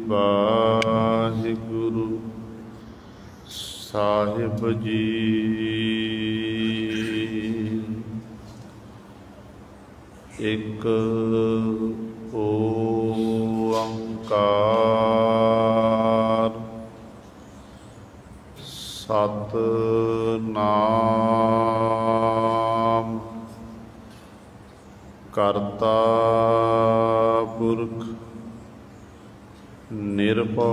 ਵਾਹਿਗੁਰੂ ਸਾਹਿਬ ਜੀ। ਇੱਕ ਓੰਕਾਰ ਸਤਿਨਾਮ ਕਰਤਾ ਪੁਰਖ ਨਿਰਭਉ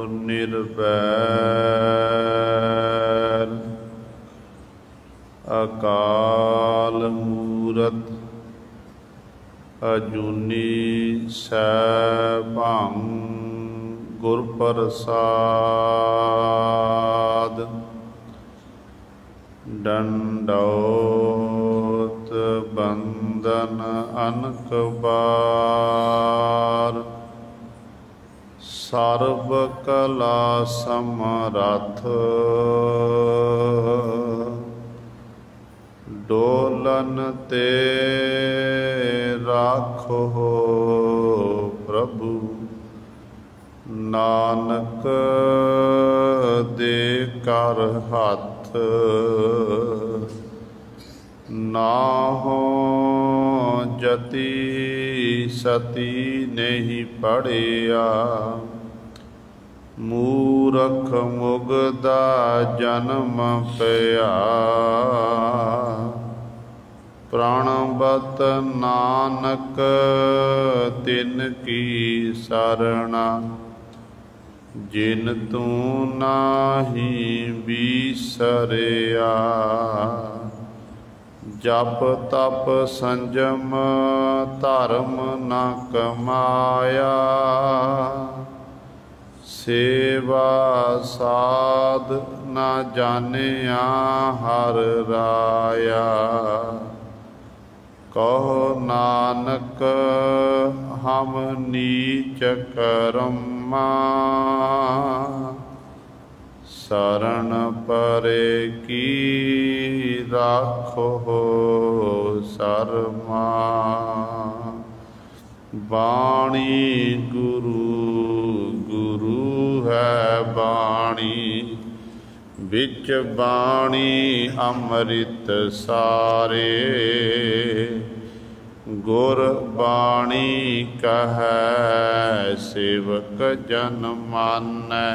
ਨਿਰਵੈਰ ਅਕਾਲ ਮੂਰਤ ਅਜੂਨੀ ਸੈਭੰ ਗੁਰ ਪ੍ਰਸਾਦ। ਡੰਡੌਤ ਬੰਦਨ ਅਨਕ ਬਾਰ ਸਰਬ ਕਲਾ ਸਮਰੱਥ ਡੋਲਨ ਤੇ ਰਾਖੋ ਪ੍ਰਭੂ ਨਾਨਕ ਦੇ ਕਰ ਹੱਥ ਨਾਹੋ ਜਤੀ ਸਤੀ ਨਹੀਂ ਪੜਿਆ ਮੂਰਖ ਮੁਗਦਾ ਜਨਮ ਪਿਆ ਪ੍ਰਾਣਬਤ ਨਾਨਕ ਤਿਨ ਕੀ ਸਰਣਾ ਜਿਨ ਤੂੰ ਨਾਹੀ ਬਿਸਰਿਆ ਜਪ ਤਪ ਸੰਜਮ ਧਰਮ ਨ ਕਮਾਇਆ ਸੇਵਾ ਸਾਧ ਨ ਜਾਣਿਆ ਹਰਿ ਰਾਇਆ ਕਹੋ ਨਾਨਕ ਹਮ ਨੀਚ ਕਰਮਾ ਸਰਣ ਪਰੇ ਕੀ ਰਾਖੋ ਸਰਮਾ। ਬਾਣੀ ਗੁਰੂ ਗੁਰੂ ਹੈ ਬਾਣੀ ਵਿੱਚ ਬਾਣੀ ਅੰਮ੍ਰਿਤ ਸਾਰੇ ਗੁਰ ਬਾਣੀ ਕਹੈ ਸੇਵਕ ਜਨ ਮਾਨੈ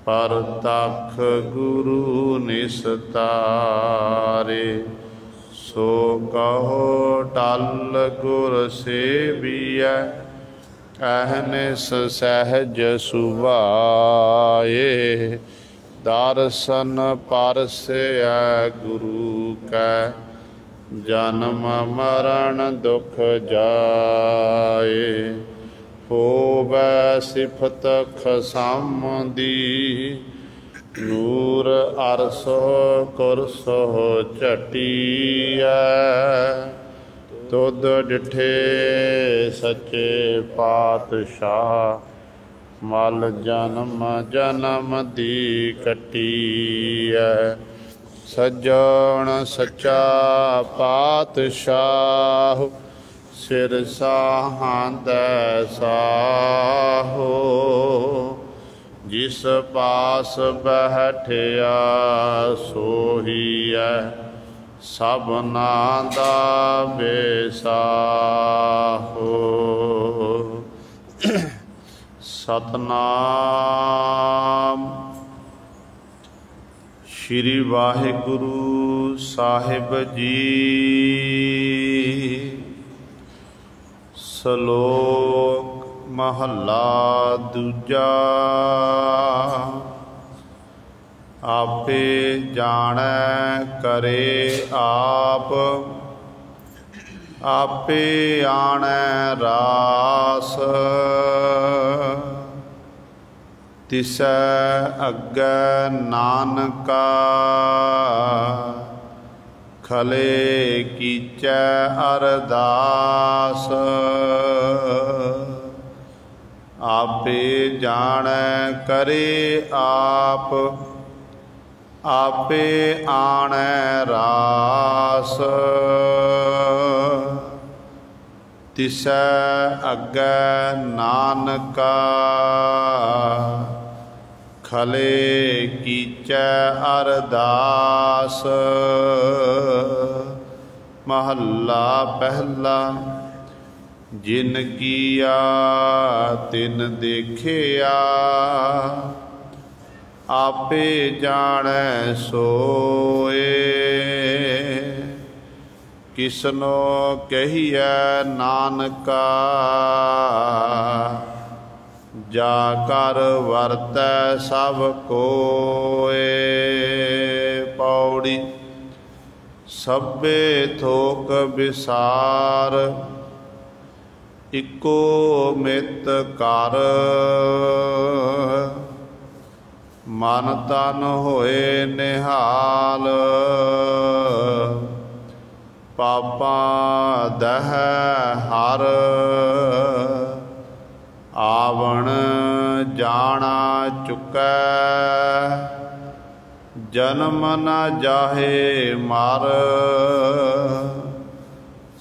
ਪਰਤਖ ਗੁਰੂ ਨਿਸਤਾਰੇ ਸੋ ਕਹੋ ਟਲ ਗੁਰ ਸੇਵੀਐ ਅਹਨਿਸ ਸਹਿਜ ਸੁਭਾਏ ਦਰਸ਼ਨ ਪਰਸੈ ਗੁਰੂ ਕੈ ਜਨਮ ਮਰਨ ਦੁਖ ਜਾਏ ਹੋਵੈ ਸਿਫਤ ਖਸਮ ਦੀ ਨੂਰ ਅਰਸੋ ਕੁਰਸੋ ਝਟੀਐ ਤੁਧ ਡਿਠੇ ਸੱਚੇ ਪਾਤਸ਼ਾਹ ਮਲ ਜਨਮ ਜਨਮ ਦੀ ਕੱਟੀਐ ਸੱਜਣ ਸੱਚਾ ਪਾਤਸ਼ਾਹ ਸਿਰ ਸਾਹਾਂਦੈ ਸਾਹੋ ਜਿਸ ਪਾਸ ਬੈਠਿਆ ਸੋਹੀਐ ਸਭਨਾ ਦਾ ਬੇਸਾਹੋ। ਸਤਨਾਮ ਸ਼੍ਰੀ ਵਾਹਿਗੁਰੂ ਸਾਹਿਬ ਜੀ। ਸ਼ਲੋਕ ਮਹੱਲਾ ਦੂਜਾ। ਆਪੇ ਜਾਣੈ ਕਰੇ ਆਪ ਆਪੇ ਆਣੈ ਰਾਸ ਤਿਸੈ ਅੱਗੇ ਨਾਨਕਾ ਖਲੇ ਕੀਚੈ ਅਰਦਾਸ ਆਪੇ ਜਾਣੈ ਕਰੇ ਆਪ आपे आणे रास तिसै अग्गै नानका खले कीचै अरदास। महला पहला जिन किया तिन देखिया आपे जानै सोए। किसनो कहिए नानका जाकर वरतै सब कोए। पौड़ी सभे थोक विसार इको मित कर। मन तन होए निहाल पापा दह हर। आवण जाना चुकै जन्म न जाहे मर।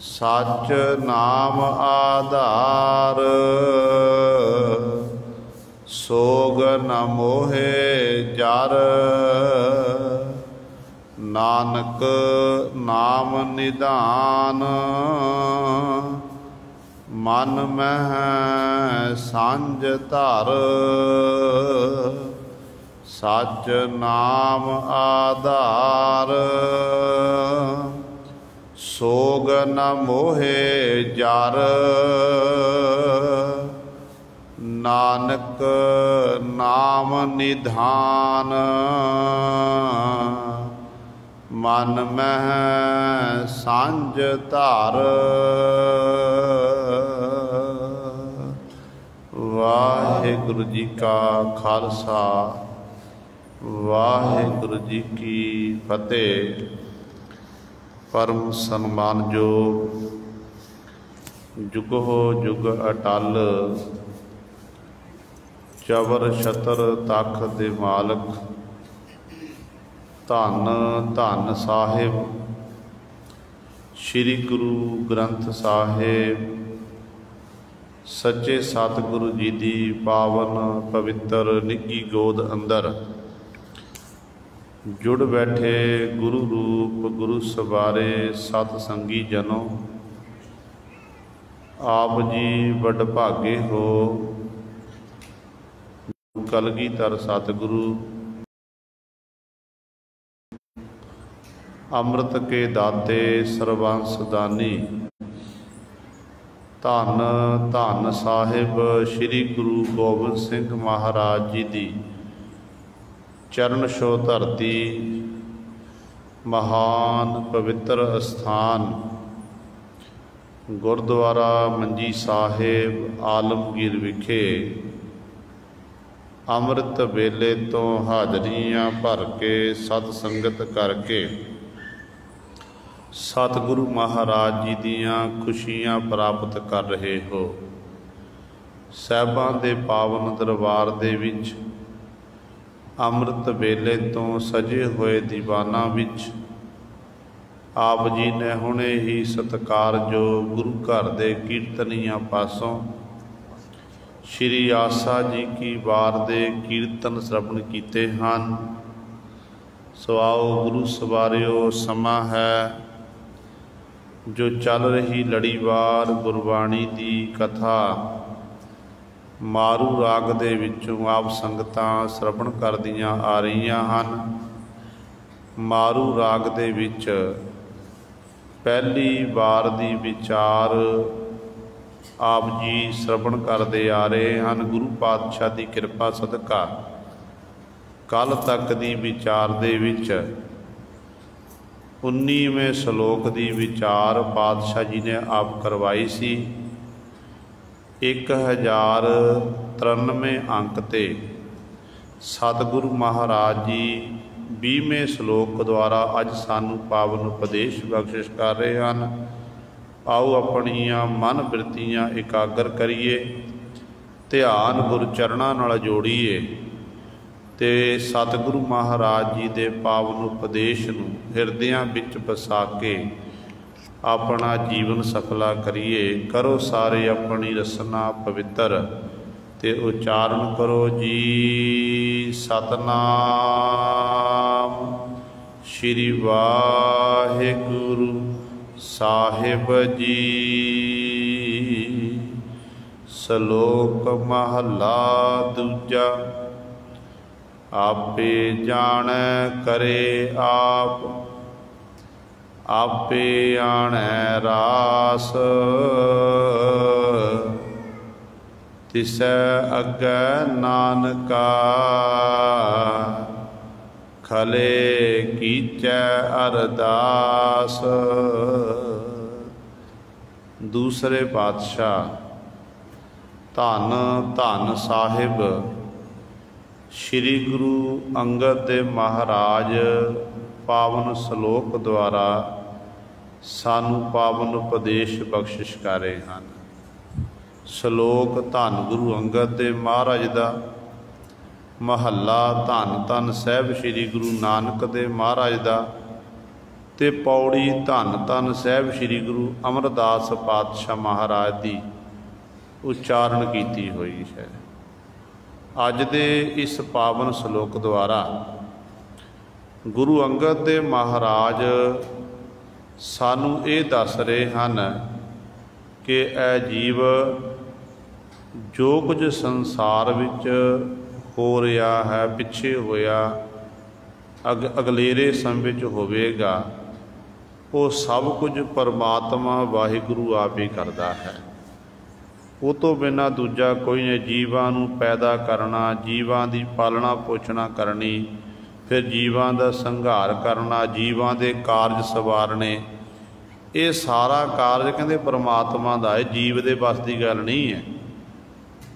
सच नाम आधार सोग न मोहे जर। नानक नाम निधान मन मह सांझ धर। सच नाम आधार सोग न मोहे जर। नानक नाम निधान मन मह सांझ धर। वाहिगुरु जी का खालसा वाहिगुरु जी की फतेह। परम सन्मानयोग जुगो जुग अटल चवर छतर तख दे मालक धन धन साहिब श्री गुरु ग्रंथ साहिब सच्चे सतगुरु जी की पावन पवित्र निੱਘੀ गोद अंदर जुड़ बैठे गुरु रूप गुरु सवारे सतसंगी जनों। आप जी वड भागे हो कलगीधर सतगुरु अमृत के दाते सर्वंस दानी। धन धन साहिब श्री गुरु गोबिंद सिंह महाराज जी की चरण छो धरती महान पवित्र अस्थान गुरुद्वारा मंजी साहिब आलमगीर विखे अमृत वेले तो हाजरियां भर के सतसंगत करके सतगुरु महाराज जी दियां खुशियां प्राप्त कर रहे हो। साहिबां दे पावन दरबार दे विच अमृत वेले तो सजे हुए दीवाना विच आप जी ने हुणे ही सत्कार जो गुरु घर दे कीर्तनियां पासों श्री आसा जी की वार दे कीर्तन श्रवण कीते हैं। सो आओ गुरु सवारियो समा है जो चल रही लड़ीवार गुरबाणी की कथा मारू राग दे विचों आप संगतां श्रवण करदियां आ रहीआं हन। मारू राग दे विच पहली वार दी विचार आप जी श्रवण करते आ रहे हैं। गुरु पातशाह की कृपा सदका कल तक की विचार दे विच 19वें श्लोक की विचार पातशाह जी ने आप करवाई सी। 1093 अंक ते सतगुरु महाराज जी 20वें श्लोक द्वारा अज सानू पावन उपदेश बख्शिश कर रहे हैं। आओ अपनियां मन बिरतियां एकागर करिए, ध्यान गुरु चरणों नाल जोड़ीए ते सतगुरु महाराज जी दे पावन उपदेश नूं हिरदियां विच बसा के अपना जीवन सफला करिए। करो सारे अपनी रसना पवित्र, ते उच्चारण करो जी सतनाम श्री वाहिगुरु साहिब जी। श्लोक महला दूजा। आपे जाने करे आप, आपे आणे रास। तिसै अग्गै नानका, खले कीचै अरदास। दूसरे पातशाह। धन धन साहिब श्री गुरु अंगद देव महाराज पावन श्लोक द्वारा सानू पावन उपदेश बख्शिश कर रहे हैं। श्लोक धन गुरु अंगद देव महाराज का। महला धन धन साहिब श्री गुरु नानक देव महाराज का। ते पौड़ी धन धन साहिब श्री गुरु अमरदास पातशाह महाराज की उच्चारण की हुई है। अज दे इस पावन श्लोक द्वारा गुरु अंगद देव महाराज सानू ये दस रहे हैं कि ए जीव जो कुछ संसार विच हो रहा है, पिछे होया अगलेरे समय विच होवेगा, वो सब कुछ परमात्मा वाहिगुरु आप ही करता है। वो तो बिना दूजा कोई नहीं। जीवां नूं पैदा करना, जीवां दी पालना पोषणा करनी, फिर जीवां दा संघार करना, जीवां दे कारज सवारने, ये सारा कारज कहते परमात्मा दा है, जीव दे बस की गल नहीं है।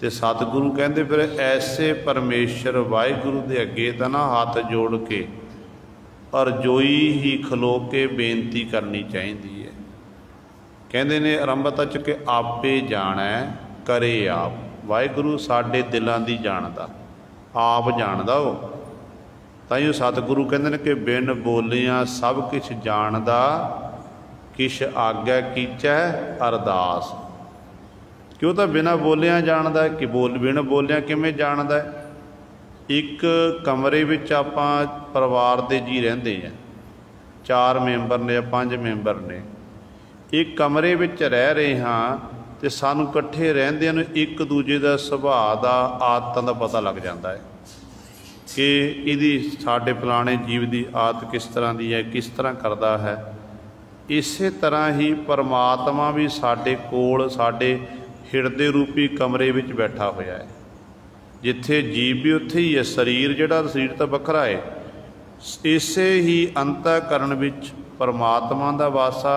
तो सतगुरु कहते फिर ऐसे परमेश्वर वाहिगुरु दे अगे तो ना हाथ जोड़ के और जोई ही खलो के बेनती करनी चाहिए है। कहते ने आरंभता च कि आपे जाना करे आप। वाहिगुरु साडे दिलों की जानदा, आप जानदा हो। ताइयों सतगुरु कहते हैं कि बिन बोलियां सब किछ जानदा, किछ आग्या कीचै अरदास। क्यों तो बिना बोलियां जानदा कि बिन बोलियां किवें जानदा है। एक कमरे विच आपां परिवार दे जी रहिंदे हैं, 4 मैंबर ने 5 मैंबर ने, एक कमरे विच रह रहे हाँ, तो सानू इकट्ठे रहिंदिआं नूं एक दूजे का सुभाअ दा आदतां दा पता लग जाता है कि इहदी साडे फलाणे जीव की आदत किस तरह की है, किस तरह करता है। इस तरह ही परमात्मा भी साडे कोल साडे हिरदे रूपी कमरे विच बैठा होया है। जिथे जीव भी उत्थे ही है, शरीर जिहड़ा शरीर तो वखरा है। इसे ही अंतःकरण विच परमात्मा दा वासा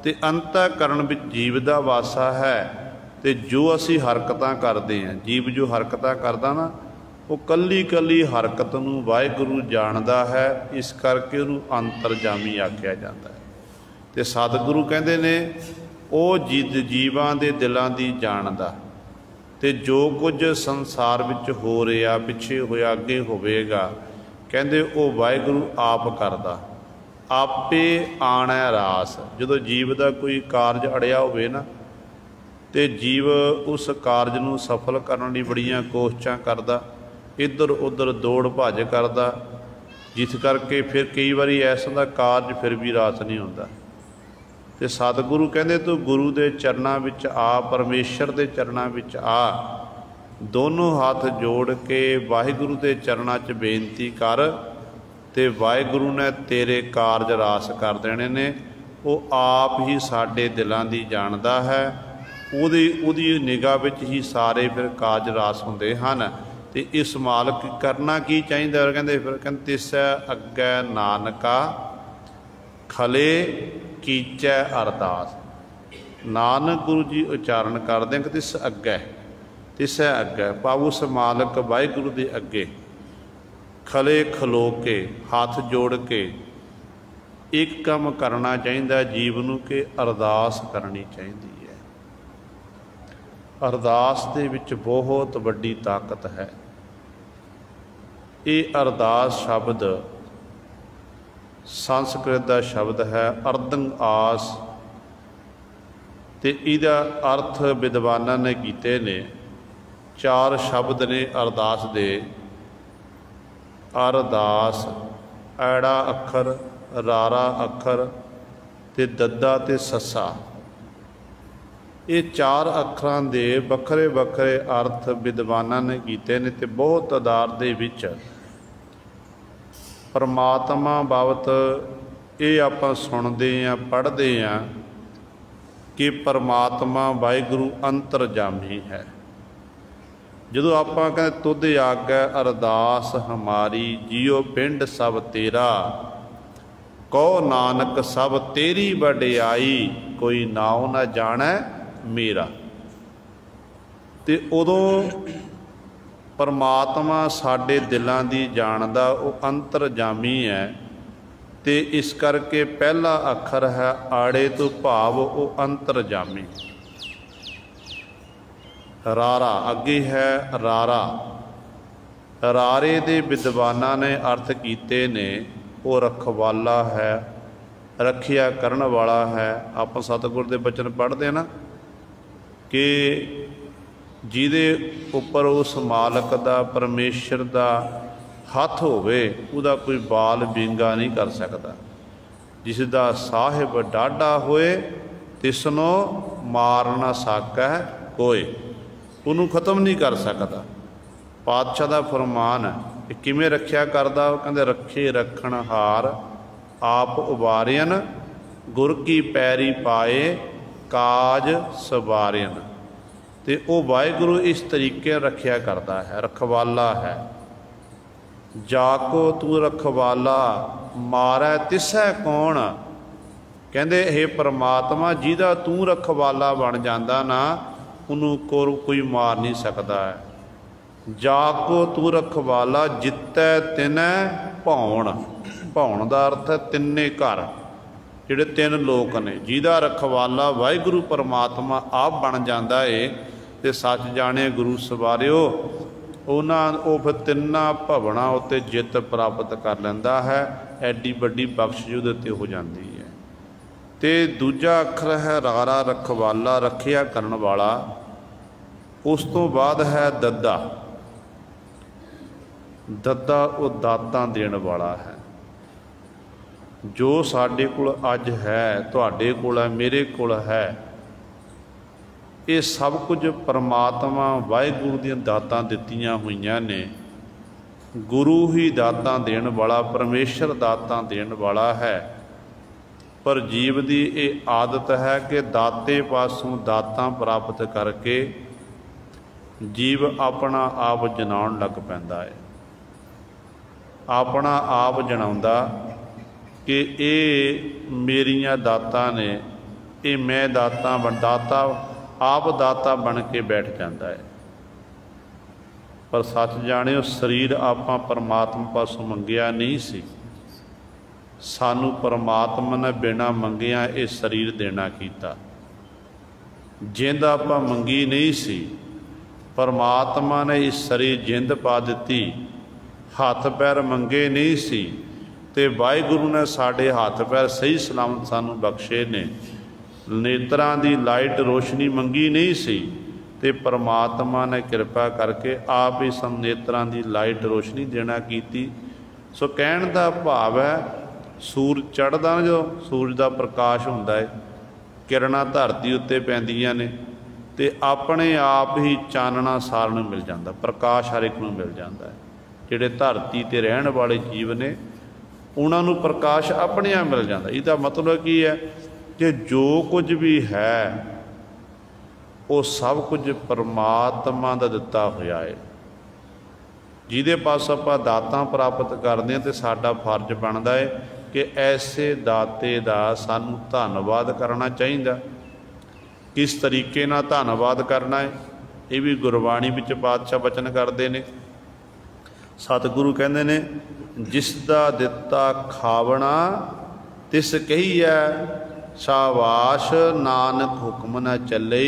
ते अंतःकरण विच जीव दा वासा है। ते जो असी हरकतां करते हैं, जीव जो हरकतां करदा ना, वो कल्ली कल्ली हरकत नूं वाहिगुरु जानदा है। इस करके उहनूं अंतरजामी आख्या जाता है। ते सतगुरु कहंदे ने वो जीवां दे दिलां दी जानदा, ते जो कुछ संसार विच हो रहा पिछे होया अगे होवेगा, कहंदे वो वाहिगुरु आप करदा। आपे आना रास। जो जीव का कोई कारज अड़िया होवे ना, तो जीव उस कारज नूं सफल करने लई बड़ियां कोशिशां करदा, इधर उधर दौड़ भज करदा, जिस करके फिर कई बारी ऐसा दा कारज फिर भी रास नहीं होंदा। तो सतगुरु कहंदे तू गुरु के चरणों विच आ, परमेश्वर के चरणों विच आ, दोनों हाथ जोड़ के वाहिगुरु के चरणों च बेनती कर, ते वाहिगुरु ने तेरे कारज रास कर देने ने। वो आप ही साडे दिलों की जानदा है। उहदी निगाह विच ही सारे फिर कारज रास हुंदे हन। ते इस मालक करना की चाहिए। कहते फिर कहते तिसै अग्गै नानका, खले कीचै अरदास। नानक गुरु जी उच्चारण करते हैं कि तिस अग्गै, तिसै अग्गै भाव उस मालक वाहिगुरु के अगे खले खलो के हाथ जोड़ के एक काम करना चाहिए जीव नूं कि अरदास करनी चाहिए है। अरदास दे विच बहुत वड्डी ताकत है। ये अरदास शब्द संस्कृत का शब्द है अर्दंग आस ਤੇ ਇਹਦਾ अर्थ विद्वानां ने कीते ने। 4 शब्द ने अरदास दे। अरदास ऐड़ा अखर, रारा अखर ते दद्दा ते सस्सा, ये 4 अखरां दे वखरे वखरे अर्थ विद्वानां ने कीते ने। ते बहुत आधार दे विच परमात्मा बाबत ये आपां सुणदे आ, पढ़दे आ कि परमात्मा वाहिगुरू अंतरजामी है। जदों आपां कहते तुध आगै अरदास हमारी, जियो पिंड सब तेरा, कहो नानक सब तेरी वडियाई, कोई नाव ना जाणै मेरा। ते उदों परमात्मा साडे दिलां दी जाणदा, वो अंतरजामी है। ते इस करके पहला अखर है आड़े तो भाव वो अंतरजामी। रारा अगे है रारा। रारे दे विद्वानां ने अर्थ कीते ने, वो रखवाला है, रखिया करन वाला है। आप सतगुर दे बचन पढ़ते हैं ना कि जिहदे उपर उस मालक दा, परमेश्वर दा हथ होवे, उहदा कोई बाल विंगा नहीं कर सकता। जिसदा साहिब डाढ़ा होए, तिसनो मार ना सकै कोई, उन्होंने खत्म नहीं कर सकता। पातशाह का फरमान है। किमें रखिया करदा? कहते रखे रखण हार, आप उबारियन, गुर की पैरी पाए, काज सवारियन। ते वो वाहिगुरू इस तरीके रखिया करता है, रखवाला है। जाको तू रखवाला, मारै तिसै कौन। कहते हे परमात्मा, जिहदा तू रखवाला बन जाता ना, उन्होंने कोई मार नहीं सकता है। जाको तू रखवाला, जितै तिनै भौण। भौण का अर्थ है तिन्ने घर, जिहड़े 3 लोक ने। जिहदा रखवाला वाहिगुरू परमात्मा आप बन जाता है, तो सच जाने गुरु सवारियो, वो फिर 3 भवनां उत्ते जित प्राप्त कर लैंदा है। एडी वड्डी बख्शिश उहदे ते हो जाती है। तो दूजा अखर है रारा, रखवाला, रखिया करन वाला। उस तो बाद है दद्दा। दद्दा वो दातां देण वाला है। जो साडे कोल अज है, तुहाडे कोल है, मेरे कोल है, ये सब कुछ परमात्मा वाहिगुरू दी दातां दित्तियां होईयां ने। गुरु ही दातां देण वाला, परमेश्वर दातां देण वाला है। पर जीव की ये आदत है कि दाते पासों दातां प्राप्त करके जीव अपना आप जनाउण लग पैंदा है। अपना आप जनाउंदा कि ये मेरियां दातां ने, ये मैं दातां दाता आप दाता बन के बैठ जाता है। पर सच जाने शरीर आपां परमात्मा पासों मंगिया नहीं सी। सानू परमात्मा ने बिना मंगिया ये शरीर देना कीता। जिंद आपां मंगी नहीं सी, परमात्मा ने इस शरीर जिंद पा दी। हथ पैर मंगे नहीं सी, ते वाहिगुरू ने साडे हथ पैर सही सलामत सानू बख्शे ने। नेत्रां दी लाइट रोशनी मंगी नहीं सी, ते परमात्मा ने कृपा करके आप ही सन नेत्रां दी लाइट रोशनी देना कीती। सो कहण दा भाव है, सूरज चढ़दा जो सूरज का प्रकाश हुंदा है, किरणां धरती उत्ते पैंदियां ने, ते अपने आप ही चानना सारिਆਂ ਨੂੰ मिल जाता, प्रकाश हर एक ਨੂੰ मिल जाता है। जिहड़े धरती ते रहण वाले जीव ने, उन्हां ਨੂੰ प्रकाश अपने आप मिल जाता। इसका मतलब की है कि जो कुछ भी है वो सब कुछ परमात्मा का दिता होया है। जिहदे पास आपां दातां प्राप्त करते हैं, तो साडा फर्ज बनता है कि ऐसे दाते का सानू धन्नवाद करना चाहिए। किस तरीके नाल धन्नवाद करना है, ये भी गुरबाणी विच पातशाह वचन करते हैं। सतगुरु कहते ने, जिसदा दिता खावना तिस कही है, शाबाश नानक हुक्म न चले,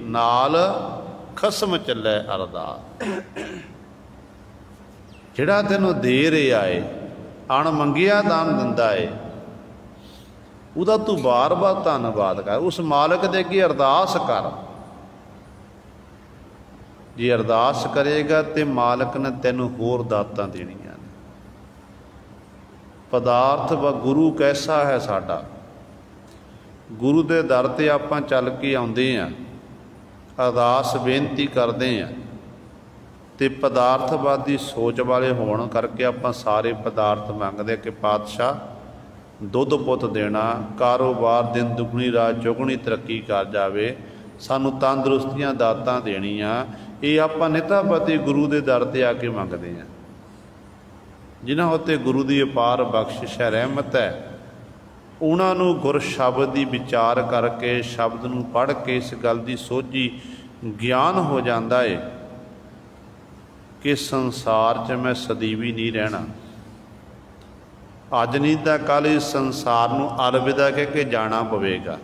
नाल खसम चले अरदास। जिहड़ा तैनूं दे रहा है, अण मंगिया दान दिंदा है, ਉਹਦਾ ਤੂੰ ਬਾਰ-ਬਾਰ ਧੰਨਵਾਦ ਕਰ, ਉਸ ਮਾਲਕ ਦੇ ਅੱਗੇ ਅਰਦਾਸ ਕਰ। ਜੇ ਅਰਦਾਸ ਕਰੇਗਾ ਤੇ ਮਾਲਕ ਨੇ ਤੈਨੂੰ ਹੋਰ ਦਾਤਾਂ ਦੇਣੀਆਂ ਨੇ। ਪਦਾਰਥ व ਗੁਰੂ ਕੈਸਾ ਹੈ ਸਾਡਾ। ਗੁਰੂ ਦੇ ਦਰ ਤੇ ਆਪਾਂ ਚੱਲ ਕੇ ਆਉਂਦੇ ਹਾਂ, ਅਰਦਾਸ ਬੇਨਤੀ ਕਰਦੇ ਹਾਂ, ਤੇ ਪਦਾਰਥਵਾਦੀ ਸੋਚ ਵਾਲੇ ਹੋਣ ਕਰਕੇ ਆਪਾਂ ਸਾਰੇ ਪਦਾਰਥ ਮੰਗਦੇ ਕਿ ਪਾਤਸ਼ਾਹ ਦੁੱਧ ਪੁੱਤ ਦੇਣਾ, ਕਾਰੋਬਾਰ ਦਿਨ ਦੁਗਣੀ ਰਾਤ ਚੌਗੁਣੀ ਤਰੱਕੀ ਕਰ ਜਾਵੇ, ਸਾਨੂੰ ਤੰਦਰੁਸਤੀਆਂ ਦਾਤਾਂ ਦੇਣੀਆਂ। ਇਹ ਆਪਾਂ ਨਿਤਾਪਤੀ ਗੁਰੂ ਦੇ ਦਰ ਤੇ ਆ ਕੇ ਮੰਗਦੇ ਹਾਂ, ਜਿਨ੍ਹਾਂ ਉੱਤੇ ਗੁਰੂ ਦੀ ਅਪਾਰ ਬਖਸ਼ਿਸ਼ ਹੈ, ਰਹਿਮਤ ਹੈ। ਉਹਨਾਂ ਨੂੰ ਗੁਰ ਸ਼ਬਦ ਦੀ ਵਿਚਾਰ ਕਰਕੇ, ਸ਼ਬਦ ਨੂੰ ਪੜ੍ਹ ਕੇ ਇਸ ਗੱਲ ਦੀ ਸੋਝੀ ਗਿਆਨ ਹੋ ਜਾਂਦਾ ਹੈ ਕਿ ਸੰਸਾਰ 'ਚ ਮੈਂ ਸਦੀਵੀ ਨਹੀਂ ਰਹਿਣਾ। ਅੱਜ ਨਹੀਂ ਤਾਂ ਕੱਲ੍ਹ ਇਸ ਸੰਸਾਰ ਨੂੰ ਅਲਵਿਦਾ ਕਹਿ ਕੇ ਜਾਣਾ ਪਵੇਗਾ।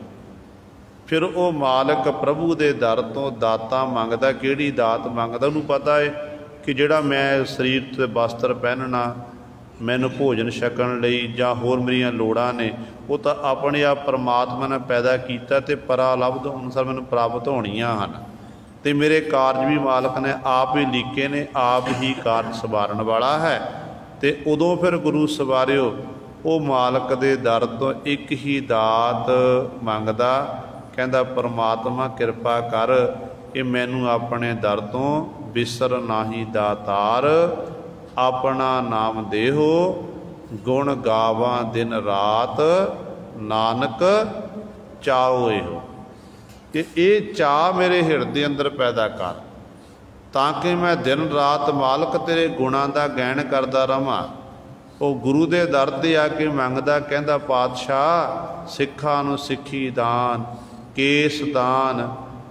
ਫਿਰ ਉਹ ਮਾਲਕ ਪ੍ਰਭੂ ਦੇ ਦਰ ਤੋਂ ਦਾਤਾਂ ਮੰਗਦਾ। ਕਿਹੜੀ ਦਾਤ ਮੰਗਦਾ? ਉਹਨੂੰ ਪਤਾ ਹੈ ਕਿ ਜਿਹੜਾ ਮੈਂ ਸਰੀਰ 'ਤੇ ਵਸਤਰ ਪਹਿਨਣਾ, ਮੈਨੂੰ ਭੋਜਨ ਛਕਣ ਲਈ ਜਾਂ ਹੋਰ ਮੇਰੀਆਂ ਲੋੜਾਂ ਨੇ, ਉਹ ਤਾਂ ਆਪਣੇ ਆਪ ਪਰਮਾਤਮਾ ਨੇ ਪੈਦਾ ਕੀਤਾ ਅਤੇ ਪਰਾਲਬਧ ਅਨੁਸਾਰ ਮੈਨੂੰ ਪ੍ਰਾਪਤ ਹੋਣੀਆਂ ਹਨ। ਅਤੇ ਮੇਰੇ ਕਾਰਜ ਵੀ ਮਾਲਕ ਨੇ ਆਪ ਹੀ ਲੀਕੇ ਨੇ, ਆਪ ਹੀ ਕਾਰਜ ਸਵਾਰਨ ਵਾਲਾ ਹੈ। ਅਤੇ ਉਦੋਂ ਫਿਰ ਗੁਰੂ ਸਵਾਰਿਓ ਉਹ ਮਾਲਕ ਦੇ ਦਰ ਤੋਂ ਇੱਕ ਹੀ ਦਾਤ ਮੰਗਦਾ, ਕਹਿੰਦਾ ਪਰਮਾਤਮਾ ਕਿਰਪਾ ਕਰ ਕਿ ਮੈਨੂੰ ਆਪਣੇ ਦਰ ਤੋਂ ਬਿਸਰ ਨਾਹੀ ਦਾਤਾਰ, ਆਪਣਾ ਨਾਮ ਦੇਹੋ ਗੁਣ ਗਾਵਾਂ ਦਿਨ ਰਾਤ, ਨਾਨਕ ਚਾਓ ਇਹੋ। ਕਿ ਇਹ ਚਾਅ ਮੇਰੇ ਹਿਰਦੇ ਅੰਦਰ ਪੈਦਾ ਕਰ, ਤਾਂ ਕਿ ਮੈਂ ਦਿਨ ਰਾਤ ਮਾਲਕ ਤੇਰੇ ਗੁਣਾਂ ਦਾ ਗਾਇਨ ਕਰਦਾ ਰਹਾਂ। ਉਹ ਗੁਰੂ ਦੇ ਦਰ 'ਤੇ ਆ ਕੇ ਮੰਗਦਾ, ਕਹਿੰਦਾ ਪਾਤਸ਼ਾਹ ਸਿੱਖਾਂ ਨੂੰ ਸਿੱਖੀ ਦਾਨ, ਕੇਸ ਦਾਨ,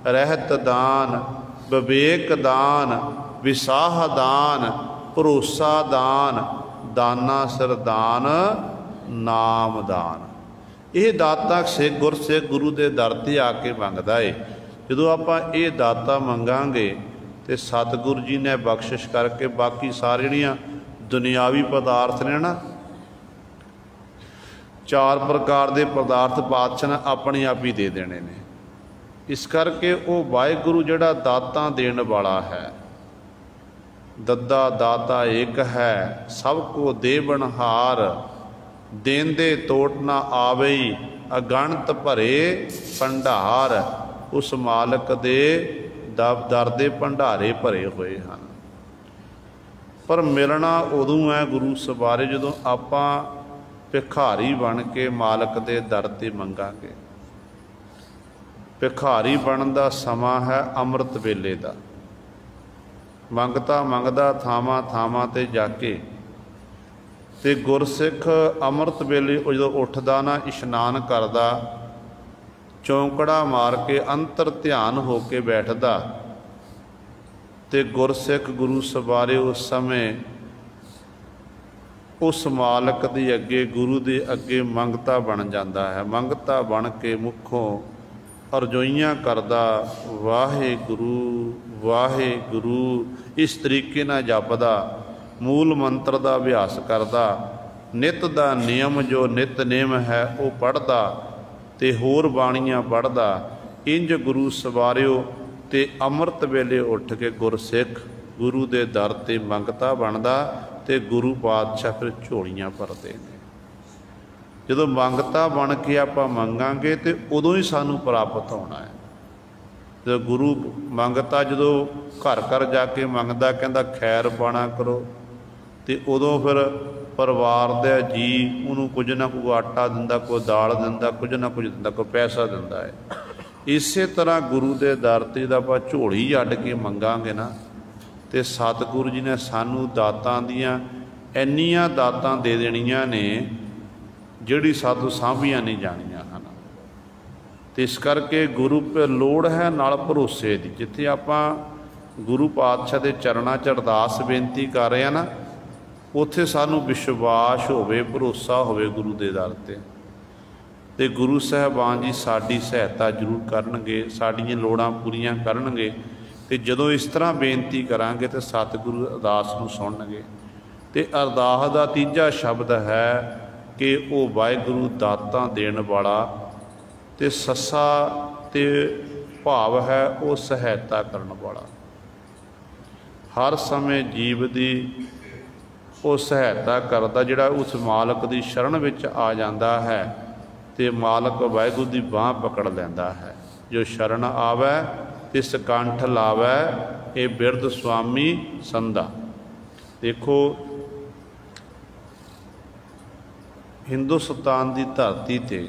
ਰਹਿਤ ਦਾਨ, ਵਿਵੇਕ ਦਾਨ, ਵਿਸਾਹ ਦਾਨ, ਭਰੋਸਾ ਦਾਨ, ਦਾਨਾ ਸਰਦਾਨ, ਨਾਮ ਦਾਨ। ਇਹ ਦਾਤਾਂ ਗੁਰਸਿੱਖ ਗੁਰੂ ਦੇ ਦਰ 'ਤੇ ਆ ਕੇ ਮੰਗਦਾ ਏ। ਜਦੋਂ ਆਪਾਂ ਇਹ ਦਾਤਾਂ ਮੰਗਾਂਗੇ ਤੇ ਸਤਿਗੁਰੂ ਜੀ ਨੇ ਬਖਸ਼ਿਸ਼ ਕਰਕੇ ਬਾਕੀ ਸਾਰੇ ਜਿਹੜੀਆਂ ਦੁਨਿਆਵੀ ਪਦਾਰਥ ਨੇ ਨਾ, 4 ਪ੍ਰਕਾਰ ਦੇ ਪਦਾਰਥ ਪਾਤਸ਼ਾਹ ਨੇ ਆਪਣੇ ਆਪ ਹੀ ਦੇ ਦੇਣੇ ਨੇ। ਇਸ ਕਰਕੇ ਉਹ ਵਾਹਿਗੁਰੂ ਜਿਹੜਾ ਦਾਤਾਂ ਦੇਣ ਵਾਲਾ ਹੈ, ਦੱਦਾ ਦਾਤਾ ਏਕ ਹੈ, ਸਭ ਕੋ ਦੇਵਨਹਾਰ, ਦੇਂਦੇ ਤੋਟ ਨਾ ਆਵਈ, ਅਗਣਤ ਭਰੇ ਭੰਡਾਰ। ਉਸ ਮਾਲਕ ਦੇ ਦਰ ਦੇ ਭੰਡਾਰੇ ਭਰੇ ਹੋਏ ਹਨ। ਪਰ ਮਿਲਣਾ ਉਦੋਂ ਹੈ ਗੁਰੂ ਸਵਾਰੇ ਜਦੋਂ ਆਪਾਂ ਭਿਖਾਰੀ ਬਣ ਕੇ ਮਾਲਕ ਦੇ ਦਰ 'ਤੇ ਮੰਗਾਂਗੇ। ਭਿਖਾਰੀ ਬਣਨ ਦਾ ਸਮਾਂ ਹੈ ਅੰਮ੍ਰਿਤ ਵੇਲੇ ਦਾ। ਮੰਗਤਾ ਮੰਗਦਾ ਥਾਵਾਂ ਥਾਵਾਂ 'ਤੇ ਜਾ ਕੇ, ਅਤੇ ਗੁਰਸਿੱਖ ਅੰਮ੍ਰਿਤ ਵੇਲੇ ਜਦੋਂ ਉੱਠਦਾ ਨਾ, ਇਸ਼ਨਾਨ ਕਰਦਾ, ਚੌਂਕੜਾ ਮਾਰ ਕੇ ਅੰਤਰ ਧਿਆਨ ਹੋ ਕੇ ਬੈਠਦਾ, ਅਤੇ ਗੁਰਸਿੱਖ ਗੁਰੂ ਸਵਾਰੇ ਉਸ ਸਮੇਂ ਉਸ ਮਾਲਕ ਦੇ ਅੱਗੇ, ਗੁਰੂ ਦੇ ਅੱਗੇ ਮੰਗਤਾ ਬਣ ਜਾਂਦਾ ਹੈ। ਮੰਗਤਾ ਬਣ ਕੇ ਮੁੱਖੋਂ ਅਰਜ਼ੋਈਆਂ ਕਰਦਾ, ਵਾਹਿਗੁਰੂ ਵਾਹਿਗੁਰੂ, ਇਸ ਤਰੀਕੇ ਨਾਲ ਜਪਦਾ, ਮੂਲ ਮੰਤਰ ਦਾ ਅਭਿਆਸ ਕਰਦਾ, ਨਿਤ ਦਾ ਨਿਯਮ ਜੋ ਨਿਤਨੇਮ ਹੈ ਉਹ ਪੜ੍ਹਦਾ, ਅਤੇ ਹੋਰ ਬਾਣੀਆਂ ਪੜ੍ਹਦਾ। ਇੰਝ ਗੁਰੂ ਸਵਾਰਿਓ ਅਤੇ ਅੰਮ੍ਰਿਤ ਵੇਲੇ ਉੱਠ ਕੇ ਗੁਰਸਿੱਖ ਗੁਰੂ ਦੇ ਦਰ 'ਤੇ ਮੰਗਤਾ ਬਣਦਾ, ਅਤੇ ਗੁਰੂ ਪਾਤਸ਼ਾਹ ਫਿਰ ਝੋਲੀਆਂ ਭਰਦੇ ਨੇ। ਜਦੋਂ ਮੰਗਤਾ ਬਣ ਕੇ ਆਪਾਂ ਮੰਗਾਂਗੇ ਤੇ ਉਦੋਂ ਹੀ ਸਾਨੂੰ ਪ੍ਰਾਪਤ ਹੋਣਾ ਹੈ। ਜਦੋਂ ਗੁਰੂ ਮੰਗਤਾ ਜਦੋਂ ਘਰ ਘਰ ਜਾ ਕੇ ਮੰਗਦਾ, ਕਹਿੰਦਾ ਖੈਰ ਪਾਣਾ ਕਰੋ, ਅਤੇ ਉਦੋਂ ਫਿਰ ਪਰਿਵਾਰ ਦੇ ਜੀ ਉਹਨੂੰ ਕੁਝ ਨਾ ਕੋਈ ਆਟਾ ਦਿੰਦਾ, ਕੋਈ ਦਾਲ ਦਿੰਦਾ, ਕੁਝ ਨਾ ਕੁਝ ਦਿੰਦਾ, ਕੋਈ ਪੈਸਾ ਦਿੰਦਾ ਹੈ। ਇਸੇ ਤਰ੍ਹਾਂ ਗੁਰੂ ਦੇ ਦਰ 'ਤੇ ਜਦੋਂ ਆਪਾਂ ਝੋਲੀ ਅੱਡ ਕੇ ਮੰਗਾਂਗੇ ਨਾ, ਅਤੇ ਸਤਿਗੁਰੂ ਜੀ ਨੇ ਸਾਨੂੰ ਦਾਤਾਂ ਦੀਆਂ ਇੰਨੀਆਂ ਦਾਤਾਂ ਦੇ ਦੇਣੀਆਂ ਨੇ ਜਿਹੜੀ ਸਾਧੂ ਸਾਂਭੀਆਂ ਨਹੀਂ ਜਾਣੀਆਂ ਹਨ। ਅਤੇ ਇਸ ਕਰਕੇ ਗੁਰੂ 'ਤੇ ਲੋੜ ਹੈ ਨਾਲ ਭਰੋਸੇ ਦੀ। ਜਿੱਥੇ ਆਪਾਂ ਗੁਰੂ ਪਾਤਸ਼ਾਹ ਦੇ ਚਰਨਾਂ 'ਚ ਅਰਦਾਸ ਬੇਨਤੀ ਕਰ ਰਹੇ ਹਾਂ ਨਾ, ਉੱਥੇ ਸਾਨੂੰ ਵਿਸ਼ਵਾਸ ਹੋਵੇ, ਭਰੋਸਾ ਹੋਵੇ ਗੁਰੂ ਦੇ ਦਰ 'ਤੇ, ਅਤੇ ਗੁਰੂ ਸਾਹਿਬਾਨ ਜੀ ਸਾਡੀ ਸਹਾਇਤਾ ਜ਼ਰੂਰ ਕਰਨਗੇ, ਸਾਡੀਆਂ ਲੋੜਾਂ ਪੂਰੀਆਂ ਕਰਨਗੇ। ਅਤੇ ਜਦੋਂ ਇਸ ਤਰ੍ਹਾਂ ਬੇਨਤੀ ਕਰਾਂਗੇ ਤਾਂ ਸਤਿਗੁਰੂ ਅਰਦਾਸ ਨੂੰ ਸੁਣਨਗੇ। ਅਤੇ ਅਰਦਾਸ ਦਾ ਤੀਜਾ ਸ਼ਬਦ ਹੈ कि वो वाहिगुरू दातां देण वाला ते सस्सा ते भाव है वो सहायता करन वाला। हर समय जीव की वो सहायता करता जिहड़ा उस मालक की शरण विच आ जाता है तो मालक वाहिगुरू की बांह पकड़ लैंदा है। जो शरण आवै तिस कंठ लावै ये बिरध स्वामी संधा। देखो हिंदुस्तान की धरती ते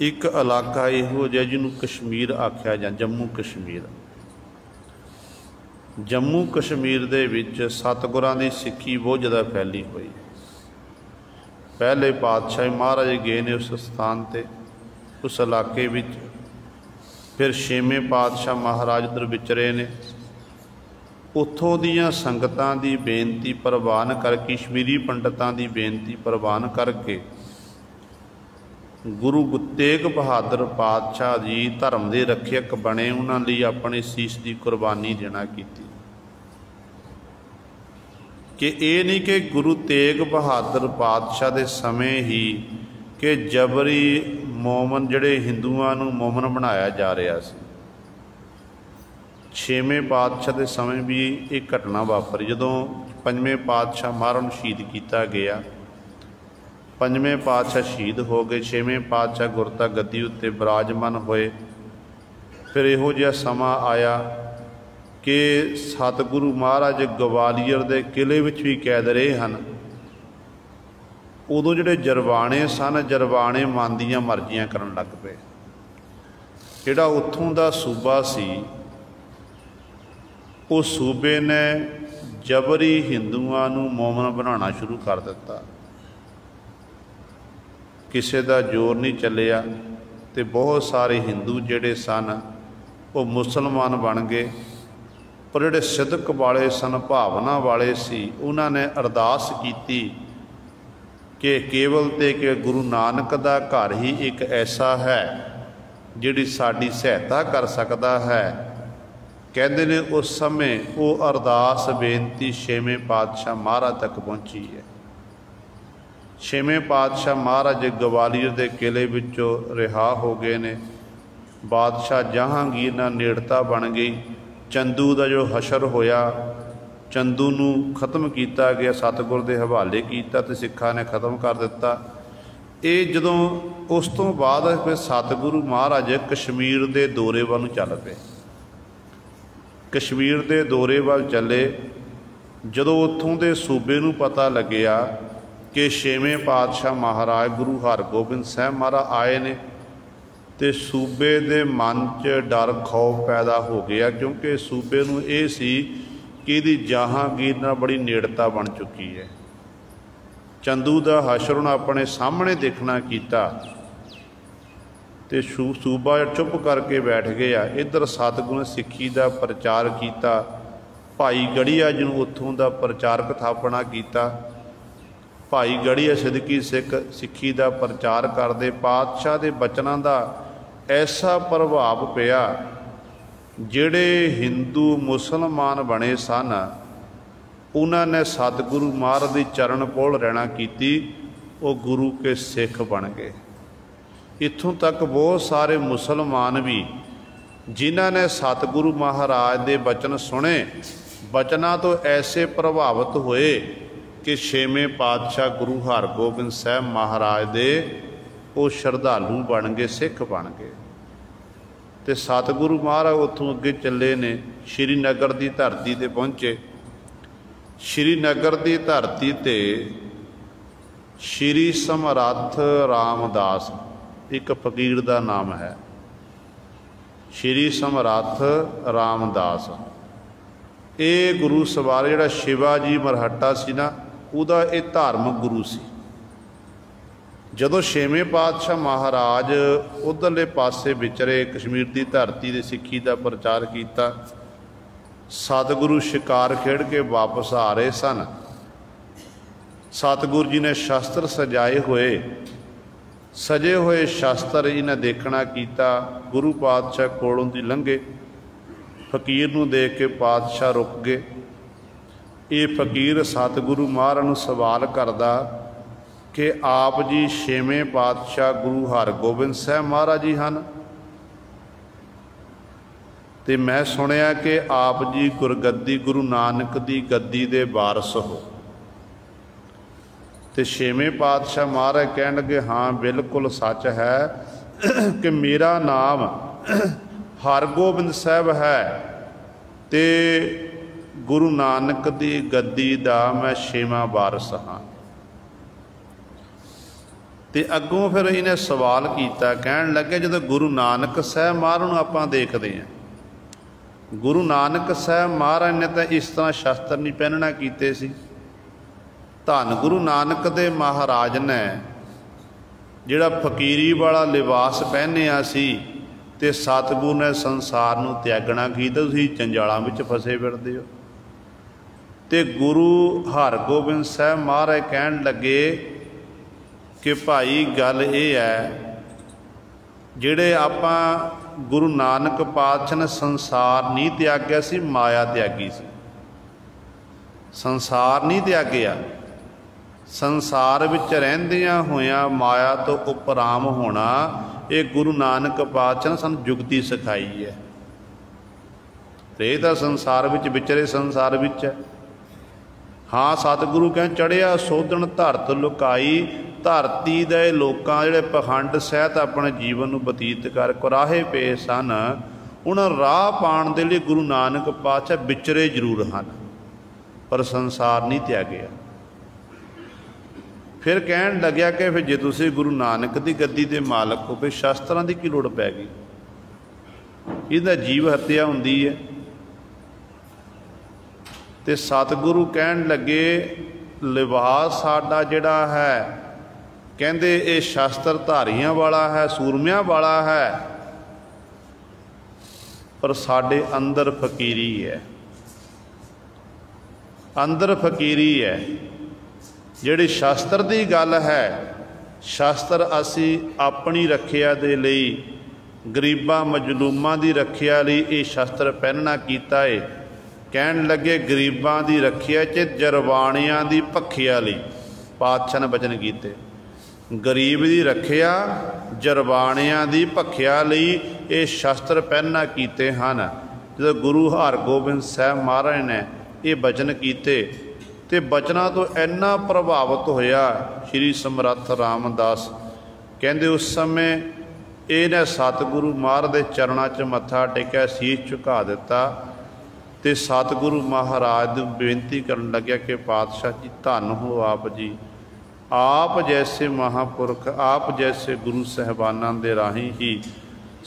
एक इलाका इहो जिहा जिन्हों कश्मीर आख्या जा, जम्मू कश्मीर। जम्मू कश्मीर दे विच सतगुरां दी सिक्खी बहुत ज़्यादा फैली हुई। पहले पातशाह महाराज गए ने उस स्थान ते, उस इलाके विच। फिर छेवें पातशाह महाराज उधर विचरे ने। उत्थों दियां संगतां दी बेनती प्रवान कर, कश्मीरी पंडितां दी बेनती प्रवान करके गुरु तेग बहादुर पातशाह जी धर्म के रखियक बने। उन्होंने लिए अपने सीस की कुर्बानी देना की कि ये नहीं कि गुरु तेग बहादुर पातशाह के समय ही कि जबरी मोमन जड़े हिंदुआं नूं मोमन बनाया जा रहा सी। छेवें पातशाह के समय भी एक घटना वापरी जदों पंजवें पातशाह महाराज शहीद किया गया। पंजवें पातशाह शहीद हो गए, छेवें पातशाह गुरता गद्दी उत्ते विराजमान होए। फिर इहो जिहा समा आया कि सतगुरु महाराज गवालीयर के किले विच भी कैद रहे हैं। उदों जिहड़े जरवाणे सन, जरवाणे मन दीआं मर्जियां करन लग पे। जिहड़ा उत्थों दा सूबा सी उस सूबे ने जबरी हिंदुआं नूं मोमन बनाना शुरू कर दिता। किसी का जोर नहीं चलिया तो बहुत सारे हिंदू जिहड़े सन वो मुसलमान बन गए। पर जिहड़े सिदक वाले सन, भावना वाले सी, उन्होंने अरदास की कि केवल ते कि गुरु नानक दा घर ही एक ऐसा है जिहड़ी साडी सहायता कर सकता है। कहते ने उस समय वो अरदास बेनती छेवें पातशाह महाराज तक पहुँची है। छेवें पातशाह महाराज गवालीयर के किले विचों रिहा हो गए ने। बादशाह जहांगीर नाल नेड़ता बन गई। चंदू का जो हशर होया, चंदू नूं खत्म किया गया, सतगुर के हवाले किया तो सिखा ने खत्म कर दिता। ये जदों उस तो बाद फिर सतगुरु महाराज कश्मीर के दौरे वाल चल पे। कश्मीर के दौरे वाल चले। जदों उत्थों के सूबे नूं पता लग्या कि छेवें पातशाह महाराज गुरु हरगोबिंद साहब महाराज आए ने तो सूबे के मन च डर खौफ पैदा हो गया, क्योंकि सूबे नूं ये सी कि इहदी जहांगीर नाल बड़ी नेड़ता बन चुकी है। चंदू का हशर उन्हें अपने सामने देखना किया तो सूबा चुप करके बैठ गया। इधर सतगुरु ने सिक्खी का प्रचार किया। भाई गढ़िया जिन्होंने उत्थों का प्रचारक थापना किया। भाई गढ़िया सिदकी सिख सिक्खी का प्रचार करते। पातशाह के बचनों का ऐसा प्रभाव पिया, जिहड़े हिंदू मुसलमान बने सन उन्होंने सतगुरु महाराज की चरण पोल रहना की, वो गुरु के सिख बन गए। इत्थों तक बहुत सारे मुसलमान भी जिन्हों ने सतगुरु महाराज के बचन सुने, बचनों तो ऐसे प्रभावित हुए कि छेवें पातशाह गुरु हरगोबिंद साहब महाराज दे वो श्रद्धालु बन गए, सिख बन गए। तो सतगुरु महाराज उत्थों अगे चले ने, श्रीनगर की धरती ते पहुँचे। श्रीनगर की धरती ते श्री समरथ रामदास एक फकीर का नाम है। श्री समरथ रामदास ये गुरु सवार जिहड़ा शिवाजी मरहट्टा सी ना, उहदा ये धार्मिक गुरु सी। जदों छेवें पातशाह महाराज उधरले पासे विचरे, कश्मीर की धरती ते सिक्खी का प्रचार किया। सतगुरु शिकार खेड़ के वापस आ रहे सन। सतगुरु जी ने शास्त्र सजाए हुए, सजे हुए शास्त्र इन्हें देखना किया। गुरु पातशाह कोलों दी लंघे, फकीर नूं देख के पातशाह रुक गए। ये फकीर सतगुरु महाराज नूं सवाल करदा कि आप जी छेवें पातशाह गुरु हरगोबिंद साहब महाराज जी हैं। तो मैं सुनिया कि आप जी गुरगद्दी गुरु नानक की गद्दी दे वारस हो। तो छेवें पातशाह महाराज कहन लगे हाँ बिल्कुल सच है कि मेरा नाम हरगोबिंद साहब है, तो गुरु नानक की गद्दी का मैं छेवां वारस हाँ। तो अगों फिर इन्हें सवाल किया, कहन लगे जो गुरु नानक साहब महाराज नूं आपां देखते हैं, गुरु नानक साहब महाराज ने तो इस तरह शस्त्र नहीं पहनना कीते सी। धन गुरु नानक दे महाराज ने जिहड़ा फकीरी वाला लिबास पहनिया सी ते सतगुरु ने संसार नूं त्यागना कीता, तुसीं जंजालां विच फसे फिरदे हो। ते गुरु हरगोबिंद साहब महाराज कहन लगे कि भाई गल ये है, जिहड़े आपां गुरु नानक पातशाह ने संसार नहीं त्यागया सी, माया त्यागी सी। संसार नहीं त्यागया, संसार विच रहिंदियां होइयां माया तो उपराम होना, ये गुरु नानक पातशाह ने सानूं जुगती सिखाई है। रह तां संसार विच विचरे संसार विच है। हाँ सतगुरु कह चढ़िया सोधन धरत लुकाई, धरती दे लोकां जिहड़े पखंड सहित अपने जीवन नूं बतीत कर कुराहे पे सन, उन्हां राह पाउण दे लई गुरु नानक पातशाह विचरे जरूर हैं पर संसार नहीं त्यागया। फिर कहन लग्या कि फिर जे तुसीं गुरु नानक की गद्दी दे मालक हो, फिर शास्त्रां दी की लोड़ पै गई, इहदा जीव हत्या हुंदी है। ते सतगुरु कहन लगे लिबास साडा जिहड़ा है, कहंदे ये शास्त्र धारियां वाला है, सूरमियां वाला है, पर साडे अंदर फकीरी है, अंदर फकीरी है। जिहड़ी शास्त्र की गल है, शास्त्र असी अपनी रखिया दे लई, गरीबां मजलूमां की रखिया लई ये शास्त्र पहनना कीता है। कहन लगे गरीबां की रखिया च जरवाणियां की भखिया लई पातशाह ने बचन कीते। गरीब की रखिया जरवाणियां की भखिया लई ये शास्त्र पहनना कीते हैं। जो गुरु हरगोबिंद साहब महाराज ने ये बचन कीते ते बचना तो इन्ना प्रभावित होया श्री समर्थ रामदास, कहंदे उस समय इन्हें सतगुरु महाराज के चरणों च मत्था टेकिया, शीश झुका दिता ते सतगुरु महाराज नूं बेनती करन लग्या कि पातशाह जी धन हो आप जी, आप जैसे महापुरख, आप जैसे गुरु साहिबानां दे राही ही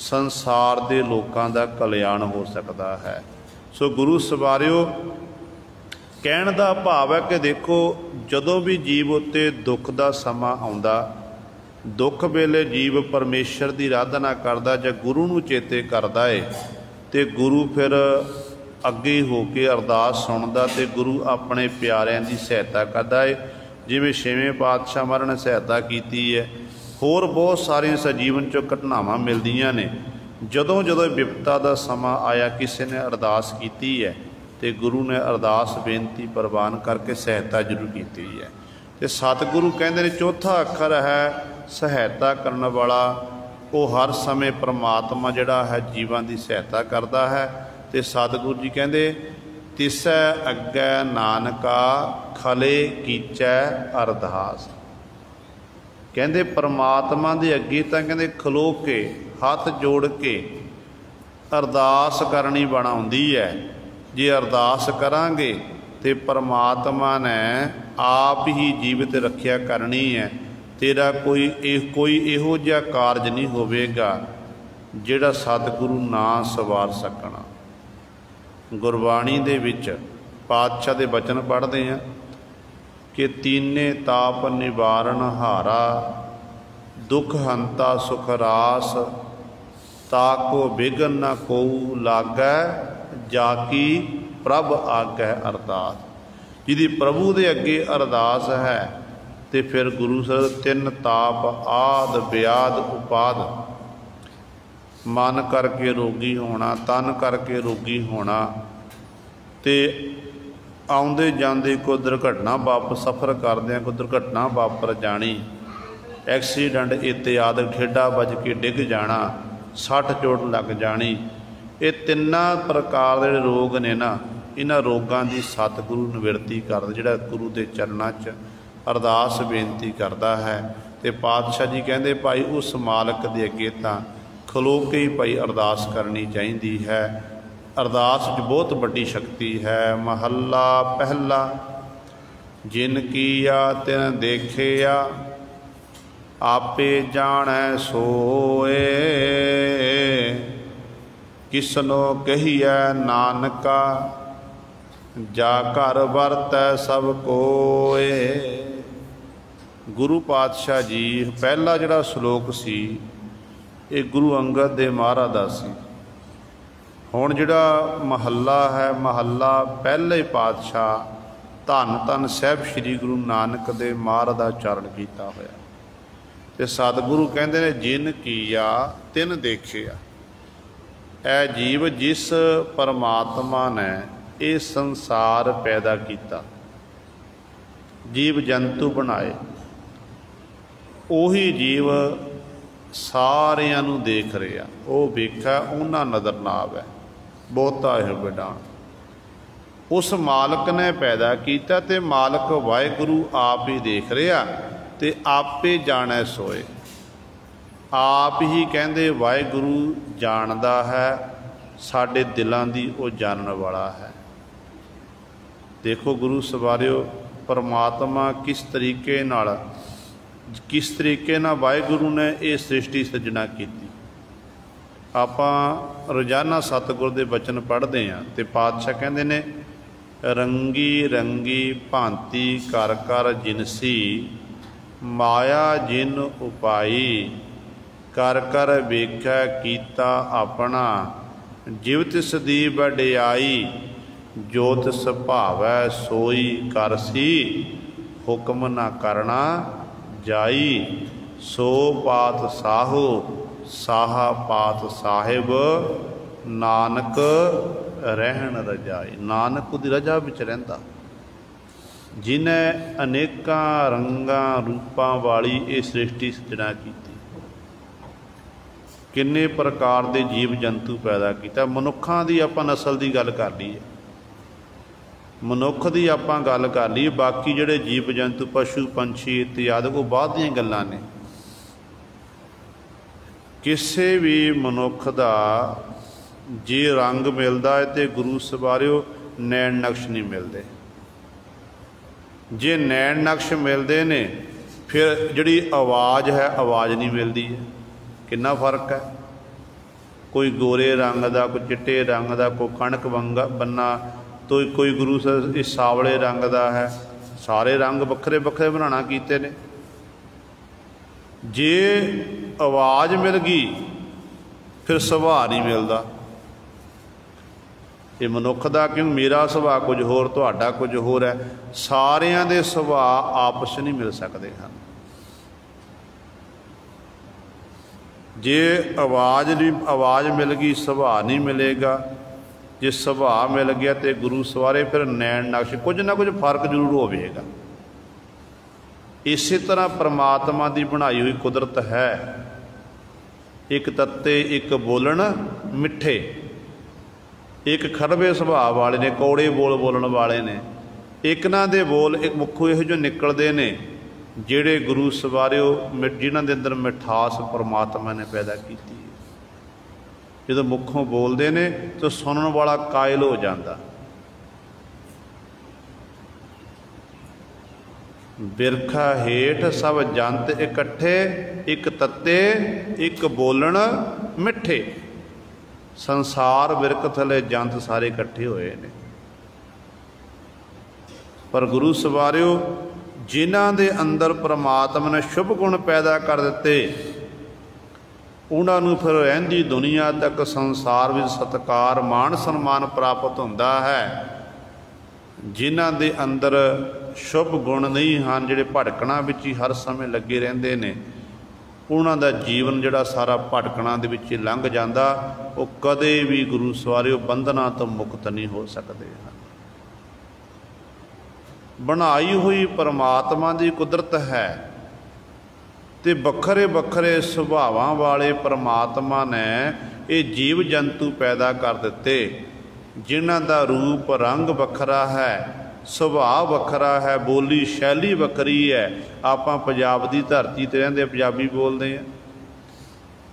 संसार दे लोकां दा कल्याण हो सकता है। सो गुरु सवारियो, कहण दा भाव है कि देखो जदों भी जीव उत्ते दुख दा समा आउंदा, दुख वेले जीव परमेश्वर की आराधना करदा जां गुरु नूं चेते करदा है, ते गुरु फिर अगे हो के अरदास सुनदा ते गुरु अपने प्यारिਆਂ की सहायता करदा है। जिवें छेवें पातशाह महाराज ने सहायता की है, होर बहुत सारिया सजीवन चों घटनावां मिलदियां ने। जदों जदों विपता का समा आया, किसी ने अरदास की है तो गुरु ने अरदास बेनती प्रवान करके सहायता जरूर की है। तो सतगुरु कहते हैं चौथा अखर है सहायता करने वाला, वो हर समय परमात्मा जिहड़ा है जीवां की सहायता करता है। तो सतगुरु जी कहते तिसै अग्गै नानका खले कीचै अरदास, कहते परमात्मा के अगे तो कहते खलो के हथ जोड़ के अरदास करनी बनाउंदी है। जे अरदास करांगे तो परमात्मा ने आप ही जीवित रखिया करनी है। तेरा कोई इहो जिहा कारज नहीं होवेगा जिहड़ा सतगुरु ना सवार सकना। गुरबाणी दे विच पातशाह दे बचन पढ़ते हैं कि तीने ताप निवारण हारा, दुख हंता सुख रास, ताको बिघन न कोऊ लागै, जाकी प्रभ आगै अरदास। जिहदी प्रभु दे अगे अरदास है तो फिर गुरु सर तिन ताप आद व्याध उपाद, मन करके रोगी होना, तन करके रोगी होना, ते आउंदे जांदे कोई दुर्घटना वापर सफ़र करदे कोई दुर्घटना वापर जानी, एक्सीडेंट इत्यादि, ठेडा बज के डिग जाना, सੱਟ चोट लग जानी, ये तिन्ना प्रकार के रोग ने ना, इन्हां रोगां की सतगुरु निवृत्ति करदा, जिहड़ा गुरु के चरणों च अरदास बेनती करता है। तो पातशाह जी कहते भाई उस मालक के अगे तो खलो के ही भाई अरदास करनी चाहिए है। अरदास च बहुत बड़ी शक्ति है। महला पहला, जिन कीया तिन देखिया, आपे जानै सोए, किसनो कहिए नानका, जा घर वरतै सब कोए। गुरु पातशाह जी पहला जिहड़ा श्लोक सी ये गुरु अंगद दे महाराज दा सी। हुण जिहड़ा महला है, महला पहले पातशाह धन धन साहिब श्री गुरु नानक दे महाराज दा उचारण कीता होया। ते सतगुरु कहंदे ने जिन कीया तिन देखिया। ऐ जीव जिस परमात्मा ने ये संसार पैदा किया, जीव जंतु बनाए, उही जीव सारिਆਂ ਨੂੰ देख रहा, वो वेखा उन्हां नज़र ना आवे, बहुता है विडान। उस मालक ने पैदा किया ते मालक वाहिगुरु आप ही देख रहा ते आपे जाने सोए। आप ही कहते वाहिगुरु जानदा है, साडे दिलों की वो जानने वाला है। देखो गुरु सवारियो, परमात्मा किस तरीके वाहिगुरु ने ये सृष्टि सृजना की। आपां रोज़ाना सतगुर दे वचन पढ़ते हैं तो पातशाह कहते ने रंगी रंगी भांति कर कर जिनसी, माया जिन उपाई, कर कर वेख्या कीता अपना, जिव तिस दी वडियाई, जो तिस भावै सोई करसी, हुक्म न करना जाई, सो पात साहो साहा पात साहिब, नानक रहन रजाई। नानक उहदी रजा विच रहिंदा, जिन्हें अनेकां रंगां रूपां वाली ये सृष्टि सृजना की। किन्ने प्रकार के जीव जंतु पैदा किया। मनुखां दी आपां नस्ल की गल कर लीए, मनुख की आपां गल कर लीए, बाकी जिहड़े जीव जंतु पशु पंछी इत्यादि वो बाद दीयां गल्लां ने। किसी भी मनुख का जे रंग मिलता है तो गुरु सवारियो नैन नक्श नहीं मिलते। जे नैन नक्श मिलते ने फिर जिहड़ी आवाज़ है आवाज़ नहीं मिलती है। कितना फर्क है, कोई गोरे रंग का, कोई चिट्टे रंग का, कोई कणक बन्ना, तो कोई गुरु इस सावले रंग का है। सारे रंग वक्रे वक्रे बनाना कीते ने। जे आवाज़ मिल गई फिर सुभाव नहीं मिलता। ये मनुख का क्यों, मेरा सुभाव कुछ होर, तुहाडा कुछ होर है। सारियां दे सुभाव आपस नहीं मिल सकते हैं। जे आवाज़ मिल गई सुभाव नहीं मिलेगा। जे सुभाव मिल गया तो गुरु सवारे फिर नैन नक्श कुछ ना कुछ फर्क जरूर होगा। इस तरह परमात्मा की बनाई हुई कुदरत है। एक तत्ते, एक बोलन मिठे, एक खड़वे सुभाव वाले ने, कौड़े बोल बोलन वाले ने। एक ना दे बोल एक मुखों इहो जो निकलते हैं जिहड़े गुरु सवारियो जिन्हां दे अंदर मिठास परमात्मा ने पैदा की। जो मुखों बोलते हैं तो सुनने वाला कायल हो जाता। बिरखा हेठ सब जंत इकट्ठे, एक तत्ते एक बोलन मिठे। संसार बिरख थले जंत सारे इकट्ठे हुए ने। पर गुरु सवारियो जिन्हां दे अंदर परमात्मा ने शुभ गुण पैदा कर दिते, उन्होंने फिर रहिंदी दुनिया तक संसार में सत्कार मान सन्मान प्राप्त होता है। जिन्हां दे अंदर शुभ गुण नहीं हैं, जिहड़े भटकणा विच ही हर समय लगे रहंदे ने, उन्हां दा जीवन जिहड़ा सारा भटकणा दे विच लंघ जांदा। वो कदे भी गुरु सवारियो बंधना तो मुक्त नहीं हो सकते हैं। बनाई हुई परमात्मा की कुदरत है, तो बखरे बखरे सुभावां वाले परमात्मा ने ये जीव जंतु पैदा कर दिते, जिन्हां दा रूप रंग वखरा है, सुभाव वखरा है, बोली शैली वखरी है। आपां पंजाब की धरती ते रहिंदे पंजाबी बोलते हैं,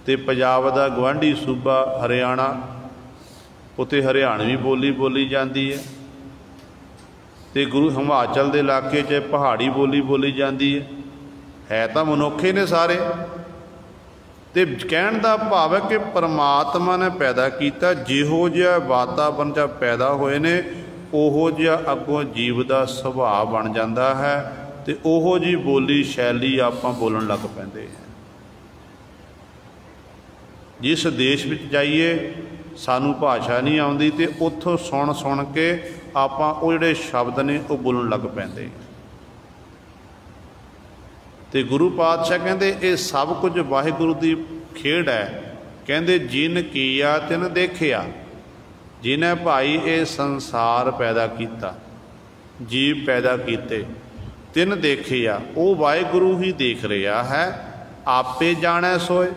तो पंजाब का गुआढ़ी सूबा हरियाणा, उत्थे हरियाणवी बोली बोली जाती है, तो गुरु हिमाचल के इलाके च पहाड़ी बोली बोली जाती है तो मनुखे ने सारे। तो कहण दा भाव है कि परमात्मा ने पैदा किया, जिहो जिहा वातावरण च पैदा होए ने उहो जिहा अगों जीव का सुभाव बन जाता है, तो उहो जी बोली शैली आपां बोलण लग पैंदे हैं। जिस देश में जाइए सानू भाषा नहीं आउंदी, तो उत्थों सुन सुन के आपां वो जिहड़े शब्द ने वो बोलण लग पैंदे। तो गुरु पातशाह कहते ये सब कुछ वाहिगुरु की खेड है। कहते जिन किया तिन देखिया, जिन्हें भाई ये संसार पैदा किया, जीव पैदा किते, तिन देखिया, वो वाहिगुरु ही देख रहा है। आपे जाने सोए,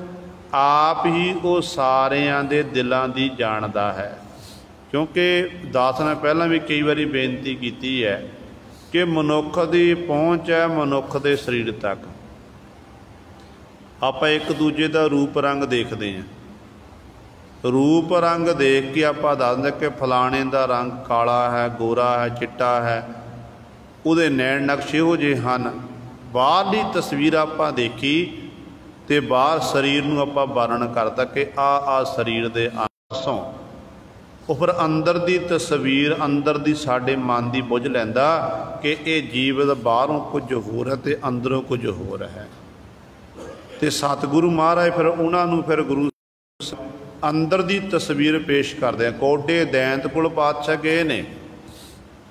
आप ही वो सारियां दे दिलों की जानता है। क्योंकि दास ने पहला भी कई बार बेनती की है कि मनुख की पहुँच है मनुख के शरीर तक। आप एक दूजे का रूप रंग देखते हैं, रूप रंग देख के आप दस दें कि फलाने का रंग काला है, गोरा है, चिट्टा है, उहदे नैन नक्श इहो जे हन। बाहरली तस्वीर आप देखी तो बाहर शरीर नूं आपां वर्णन करता कि आ शरीर दे आसों, वो फिर अंदर की तस्वीर अंदर की साडे मन की बुझ लैंदा कि ये जीव बाहरों कुछ होर है तो अंदरों कुछ होर है। तो सतगुरु महाराज फिर उन्होंने फिर गुरु अंदर की तस्वीर पेश करते हैं। कौडे दैंत कोल पातशाह गए ने,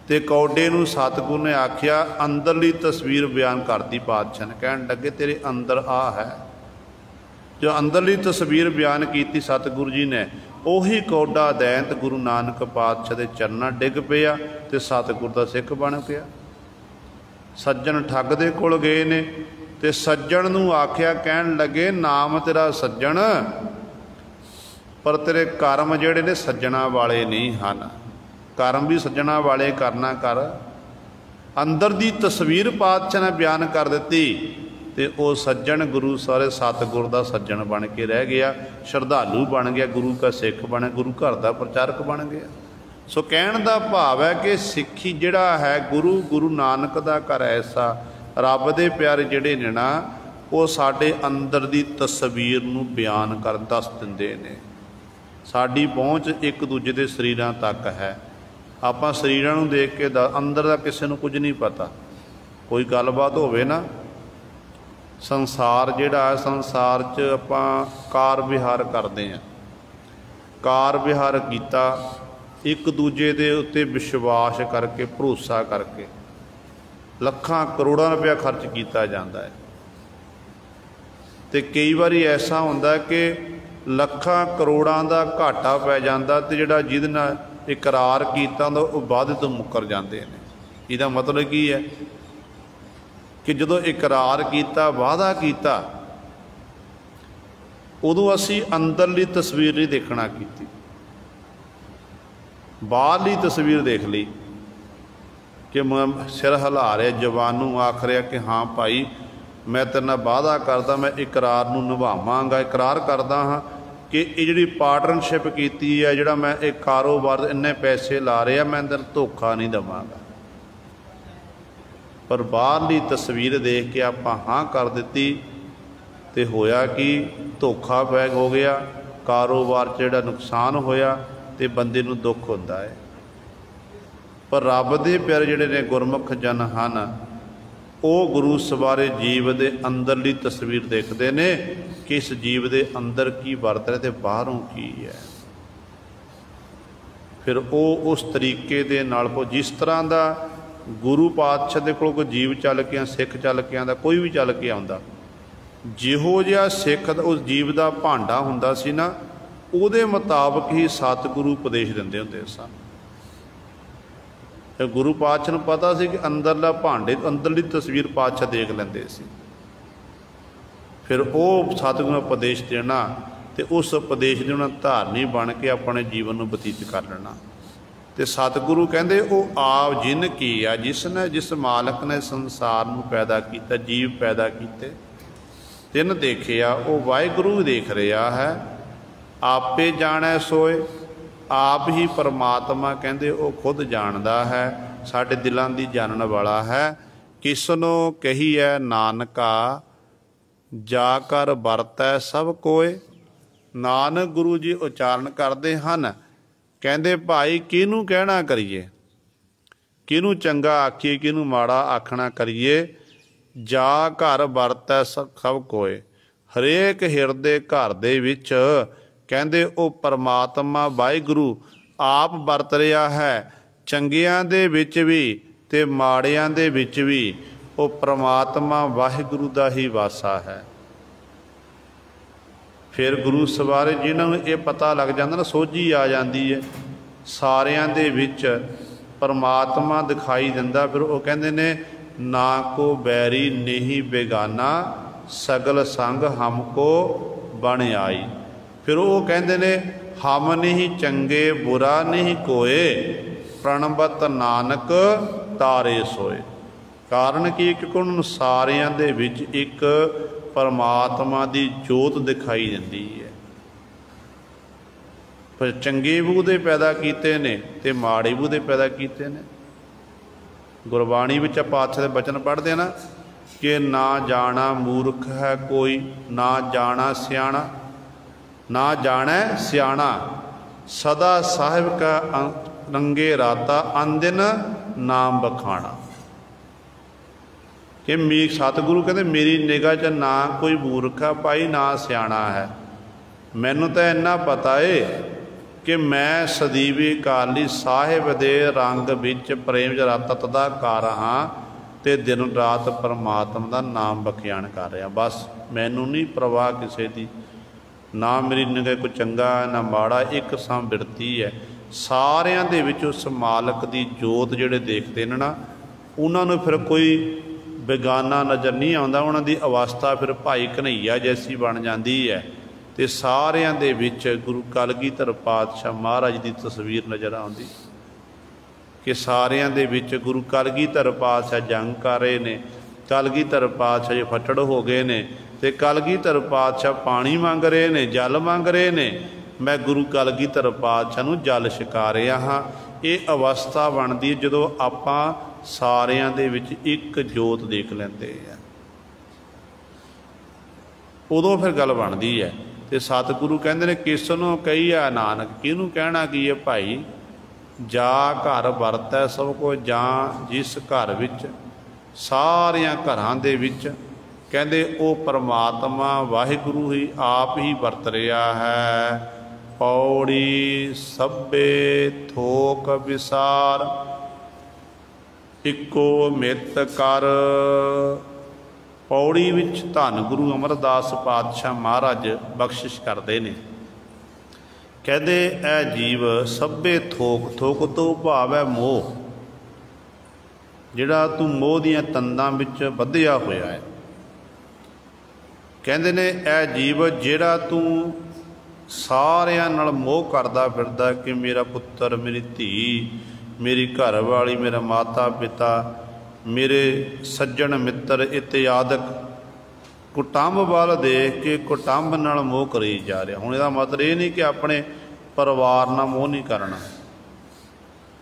तो कौडे नूं सतगुरु ने आख्या अंदरली तस्वीर बयान करती। पातशाह ने कहन लगे तेरे अंदर आ है। जो अंदरली तस्वीर बयान की सतगुरु जी ने, उही कौडा दैंत गुरु नानक पातशाह के चरणा डिग पिया तो सतगुरु का सिख बन गया। सज्जन ठग दे कोल गए ने, तो सज्जन नूं आख्या, कहन लगे नाम तेरा सज्जन, पर तेरे कर्म जिहड़े ने सज्जना वाले नहीं हैं। कर्म भी सज्जना वाले करना कर। अंदर की तस्वीर पातशाह ने बयान कर दी, तो वो सज्जन गुरु सारे सतगुरु का सज्जन बन के रह गया, श्रद्धालु बन गया, गुरु का सिख बने, गुरु घर का प्रचारक बन गया। सो कहण दा भाव है कि सिक्खी जिहड़ा है गुरु नानक दा घर ऐसा, रब दे प्यारे जिहड़े ने ना वो साडे अंदर की तस्वीर नूं बयान कर दस दिंदे ने। साडी पहुँच एक दूजे के शरीरां तक है। आपां शरीरां नूं देख के अंदर का किसी नूं कुछ नहीं पता। कोई गलबात होवे ना, संसार जिहड़ा है संसार च आपां कार विहार करते हैं, कार विहार कीता एक दूजे के उत्ते विश्वास करके भरोसा करके लखां करोड़ां रुपया खर्च किया जाता है। तो कई बार ऐसा होंदा है कि लखां करोड़ां का घाटा पै जाता, तो जिहड़ा जिहदे नाल इकरार कीता वो वादे तो मुकर जाते हैं। इसदा मतलब की है कि जदों इकरार किया, वादा किया, उदों असी अंदरली तस्वीर नहीं देखना की, बाहरली तस्वीर देख ली कि मैं सिर हिला रहा, जवानों आख रहा कि हाँ भाई मैं तेरे नाल वादा करदा, मैं इकरार नूं निभावांगा, इकरार करदा हाँ कि ये जिहड़ी पार्टनरशिप की है, जिहड़ा मैं एक कारोबार इन्ने पैसे ला रहा, मैं तेरे धोखा नहीं देवांगा। पर बाहरली तस्वीर देख के आप हाँ कर दी, तो होया कि धोखा पै हो गया, कारोबार जिहड़ा नुकसान होया, तो बंदे नूं दुख होंदा है। पर रब दे प्यारे जिहड़े ने गुरमुख जन हन, वो गुरु सवारे जीव दे अंदरली तस्वीर देखते ने कि इस जीव दे अंदर की वरत है, तो बाहरों की है। फिर वो उस तरीके दे नाल जिस तरह का गुरु पातशाह दे कोल कोई जीव चल के, सिख चल के आंदा, कोई भी चल के आंदा, जिहो जिहा सिख उस जीव का भांडा हुंदा सी ना, उहदे मुताबक ही सतगुरु उपदेश दिंदे हुंदे सन। ਤੇ ਗੁਰੂ ਪਾਤਸ਼ਾਹ ਨੂੰ ਪਤਾ ਸੀ ਕਿ ਅੰਦਰਲਾ ਭਾਂਡੇ ਅੰਦਰਲੀ ਤਸਵੀਰ ਪਾਤਸ਼ਾਹ ਦੇਖ ਲੈਂਦੇ ਸੀ। ਫਿਰ ਉਹ ਸਤਿਗੁਰੂ ਨੂੰ ਉਪਦੇਸ਼ ਦੇਣਾ ਤੇ ਉਸ ਉਪਦੇਸ਼ ਦੇ ਉਹਨਾਂ ਧਾਰਨੀ ਬਣ ਕੇ ਆਪਣੇ ਜੀਵਨ ਨੂੰ ਬਤੀਤ ਕਰ ਲੈਣਾ। ਤੇ ਸਤਿਗੁਰੂ ਕਹਿੰਦੇ ਉਹ ਆਪ ਜਿਨ ਕੀ ਆ, ਜਿਸ ਮਾਲਕ ਨੇ ਸੰਸਾਰ ਨੂੰ ਪੈਦਾ ਕੀਤਾ, ਜੀਵ ਪੈਦਾ ਕੀਤੇ, ਤਿੰਨ ਦੇਖਿਆ, ਉਹ ਵਾਹਿਗੁਰੂ ਦੇਖ ਰਿਹਾ ਹੈ। ਆਪੇ ਜਾਣੈ ਸੋਏ, ਆਪ ਹੀ ਪਰਮਾਤਮਾ ਕਹਿੰਦੇ ਉਹ ਖੁਦ ਜਾਣਦਾ ਹੈ, ਸਾਡੇ ਦਿਲਾਂ ਦੀ ਜਾਣਨ ਵਾਲਾ ਹੈ। ਕਿਸਨੋ ਕਹੀਐ ਨਾਨਕਾ, ਜਾ ਕਰ ਵਰਤੈ ਸਭ ਕੋਏ। ਨਾਨਕ ਗੁਰੂ ਜੀ ਉਚਾਰਨ ਕਰਦੇ ਹਨ, ਕਹਿੰਦੇ ਭਾਈ ਕਿਹਨੂੰ ਕਹਿਣਾ ਕਰੀਏ, ਕਿਹਨੂੰ ਚੰਗਾ ਆਖੀਏ, ਕਿਹਨੂੰ ਮਾੜਾ ਆਖਣਾ ਕਰੀਏ। ਜਾ ਘਰ ਵਰਤੈ ਸਭ ਕੋਏ, ਹਰੇਕ ਹਿਰਦੇ ਘਰ ਦੇ ਵਿੱਚ ਕਹਿੰਦੇ ਉਹ ਪਰਮਾਤਮਾ ਵਾਹਿਗੁਰੂ ਆਪ ਵਰਤ ਰਿਹਾ ਹੈ। ਚੰਗਿਆਂ ਦੇ ਵਿੱਚ ਵੀ ਤੇ ਮਾੜਿਆਂ ਦੇ ਵਿੱਚ ਵੀ ਉਹ ਪਰਮਾਤਮਾ ਵਾਹਿਗੁਰੂ ਦਾ ਹੀ ਵਾਸਾ ਹੈ। ਫਿਰ ਗੁਰੂ ਸਵਾਰੇ ਜਿਨ੍ਹਾਂ ਨੂੰ ਇਹ ਪਤਾ ਲੱਗ ਜਾਂਦਾ ਨਾ, ਸੋਝੀ ਆ ਜਾਂਦੀ ਹੈ, ਸਾਰਿਆਂ ਦੇ ਵਿੱਚ ਪਰਮਾਤਮਾ ਦਿਖਾਈ ਦਿੰਦਾ। ਫਿਰ ਉਹ ਕਹਿੰਦੇ ਨੇ ਨਾ ਕੋ ਬੈਰੀ ਨਹੀਂ ਬੇਗਾਨਾ, ਸਗਲ ਸੰਗ ਹਮ ਕੋ ਬਣ ਆਈ। ਫਿਰ ਉਹ ਕਹਿੰਦੇ ਨੇ ਹਮ ਨਹੀਂ ਚੰਗੇ ਬੁਰਾ ਨਹੀਂ ਕੋਏ, ਪ੍ਰਣਵਤ ਨਾਨਕ ਤਾਰੇ ਸੋਏ। ਕਾਰਨ ਕੀ? ਕਿਉਂਕਿ ਉਹਨਾਂ ਨੂੰ ਸਾਰਿਆਂ ਦੇ ਵਿੱਚ ਇੱਕ ਪਰਮਾਤਮਾ ਦੀ ਜੋਤ ਦਿਖਾਈ ਦਿੰਦੀ ਹੈ। ਪਰ ਚੰਗੇ ਬੂਦੇ ਪੈਦਾ ਕੀਤੇ ਨੇ ਤੇ ਮਾੜੇ ਬੂਦੇ ਪੈਦਾ ਕੀਤੇ ਨੇ। ਗੁਰਬਾਣੀ ਵਿੱਚ ਪਾਤਸ਼ਾਹ ਦੇ ਬਚਨ ਪੜ੍ਹਦੇ ਆ ਨਾ ਕਿ ਨਾ ਜਾਣਾ ਮੂਰਖ ਹੈ ਕੋਈ, ਨਾ ਜਾਣਾ ਸਿਆਣਾ, ਨਾ ਜਾਣੈ ਸਿਆਣਾ, ਸਦਾ ਸਾਹਿਬ ਕਾ ਰੰਗੇ ਰਾਤਾ ਅਨਦਿਨ ਨਾਮ ਬਖਾਣਾ। ਕਿ ਸਤਿਗੁਰੂ ਕਹਿੰਦੇ ਮੇਰੀ ਨਿਗਾਹ 'ਚ ਨਾ ਕੋਈ ਮੂਰਖ ਆ ਭਾਈ, ਨਾ ਸਿਆਣਾ ਹੈ। ਮੈਨੂੰ ਤਾਂ ਇੰਨਾ ਪਤਾ ਏ ਕਿ ਮੈਂ ਸਦੀਵੀ ਕਾਲੀ ਸਾਹਿਬ ਦੇ ਰੰਗ ਵਿੱਚ ਪ੍ਰੇਮ 'ਚ ਰਤ ਤਦਾ ਕਰ ਹਾਂ ਤੇ ਦਿਨ ਰਾਤ ਪਰਮਾਤਮਾ ਦਾ ਨਾਮ ਬਖਿਆਣ ਕਰ ਰਿਹਾ। ਬਸ ਮੈਨੂੰ ਨਹੀਂ ਪ੍ਰਵਾਹ ਕਿਸੇ ਦੀ, ਨਾ ਮੇਰੀ ਨਿਗਾਹ ਕੋਈ ਚੰਗਾ ਨਾ ਮਾੜਾ, ਇੱਕ ਸਾਂ ਬਿਰਤੀ ਹੈ। ਸਾਰਿਆਂ ਦੇ ਵਿੱਚ ਉਸ ਮਾਲਕ ਦੀ ਜੋਤ ਜਿਹੜੇ ਦੇਖਦੇ ਨੇ ਨਾ, ਉਹਨਾਂ ਨੂੰ ਫਿਰ ਕੋਈ ਬੇਗਾਨਾ ਨਜ਼ਰ ਨਹੀਂ ਆਉਂਦਾ। ਉਹਨਾਂ ਦੀ ਅਵਸਥਾ ਫਿਰ ਭਾਈ ਕਨ੍ਹਈਆ ਜੈਸੀ ਬਣ ਜਾਂਦੀ ਹੈ। ਤੇ ਸਾਰਿਆਂ ਦੇ ਵਿੱਚ ਗੁਰੂ ਕਲਗੀਧਰ ਪਾਤਸ਼ਾਹ ਮਹਾਰਾਜ ਦੀ ਤਸਵੀਰ ਨਜ਼ਰ ਆਉਂਦੀ ਕਿ ਸਾਰਿਆਂ ਦੇ ਵਿੱਚ ਗੁਰੂ ਕਲਗੀਧਰ ਪਾਤਸ਼ਾਹ ਜੰਗ ਕਰ ਰਹੇ ਨੇ, ਕਲਗੀਧਰ ਪਾਤਸ਼ਾਹ ਜੇ ਫੱਟੜ ਹੋ ਗਏ ਨੇ ਤੇ ਕਲਗੀਧਰ ਪਾਤਸ਼ਾਹ ਪਾਣੀ ਮੰਗ ਰਹੇ ਨੇ, ਜਲ ਮੰਗ ਰਹੇ ਨੇ। ਮੈਂ ਗੁਰੂ ਕਲਗੀਧਰ ਪਾਤਸ਼ਾਹ ਨੂੰ ਜਲ ਛਕਾ ਰਿਹਾ ਹਾਂ। ਇਹ ਅਵਸਥਾ ਬਣਦੀ ਹੈ ਜਦੋਂ ਆਪਾਂ ਸਾਰਿਆਂ ਦੇ ਵਿੱਚ ਇੱਕ ਜੋਤ ਦੇਖ ਲੈਂਦੇ ਆ, ਉਦੋਂ ਫਿਰ ਗੱਲ ਬਣਦੀ ਹੈ। ਤੇ ਸਤਿਗੁਰੂ ਕਹਿੰਦੇ ਨੇ ਕਿਸ ਨੂੰ ਕਹੀਆ ਨਾਨਕ, ਕਿਹਨੂੰ ਕਹਿਣਾ ਕੀ ਹੈ ਭਾਈ। ਜਾ ਘਰ ਵਰਤੈ ਸਭ ਕੋ, ਜਾਂ ਜਿਸ ਘਰ ਵਿੱਚ, ਸਾਰਿਆਂ ਘਰਾਂ ਦੇ ਵਿੱਚ ਕਹਿੰਦੇ ਉਹ ਪਰਮਾਤਮਾ ਵਾਹਿਗੁਰੂ ਹੀ ਆਪ ਹੀ ਵਰਤ ਰਿਹਾ ਹੈ। ਪੌੜੀ ਸਭੇ ਥੋਕ ਵਿਸਾਰ, ਇੱਕੋ ਮਿੱਤ ਕਰ। ਪੌੜੀ ਵਿੱਚ ਧੰਨ ਗੁਰੂ ਅਮਰਦਾਸ ਪਾਤਸ਼ਾਹ ਮਹਾਰਾਜ ਬਖਸ਼ਿਸ਼ ਕਰਦੇ ਨੇ। ਕਹਿੰਦੇ ਇਹ ਜੀਵ ਸਭੇ ਥੋਕ, ਥੋਕ ਤੋਂ ਭਾਵ ਹੈ ਮੋਹ, ਜਿਹੜਾ ਤੂੰ ਮੋਹ ਦੀਆਂ ਤੰਦਾਂ ਵਿੱਚ ਬੱਧਿਆ ਹੋਇਆ ਹੈ। ਕਹਿੰਦੇ ਨੇ ਇਹ ਜੀਵ ਜਿਹੜਾ ਤੂੰ ਸਾਰਿਆਂ ਨਾਲ ਮੋਹ ਕਰਦਾ ਫਿਰਦਾ ਕਿ ਮੇਰਾ ਪੁੱਤਰ, ਮੇਰੀ ਧੀ, ਮੇਰੀ ਘਰ ਵਾਲੀ, ਮੇਰਾ ਮਾਤਾ ਪਿਤਾ, ਮੇਰੇ ਸੱਜਣ ਮਿੱਤਰ ਇਤਿਆਦਿਕ ਕੁਟੰਬ ਵੱਲ ਦੇਖ ਕੇ ਕੁਟੰਬ ਨਾਲ ਮੋਹ ਕਰੀ ਜਾ ਰਿਹਾ। ਹੁਣ ਇਹਦਾ ਮਤਲਬ ਇਹ ਨਹੀਂ ਕਿ ਆਪਣੇ ਪਰਿਵਾਰ ਨਾਲ ਮੋਹ ਨਹੀਂ ਕਰਨਾ।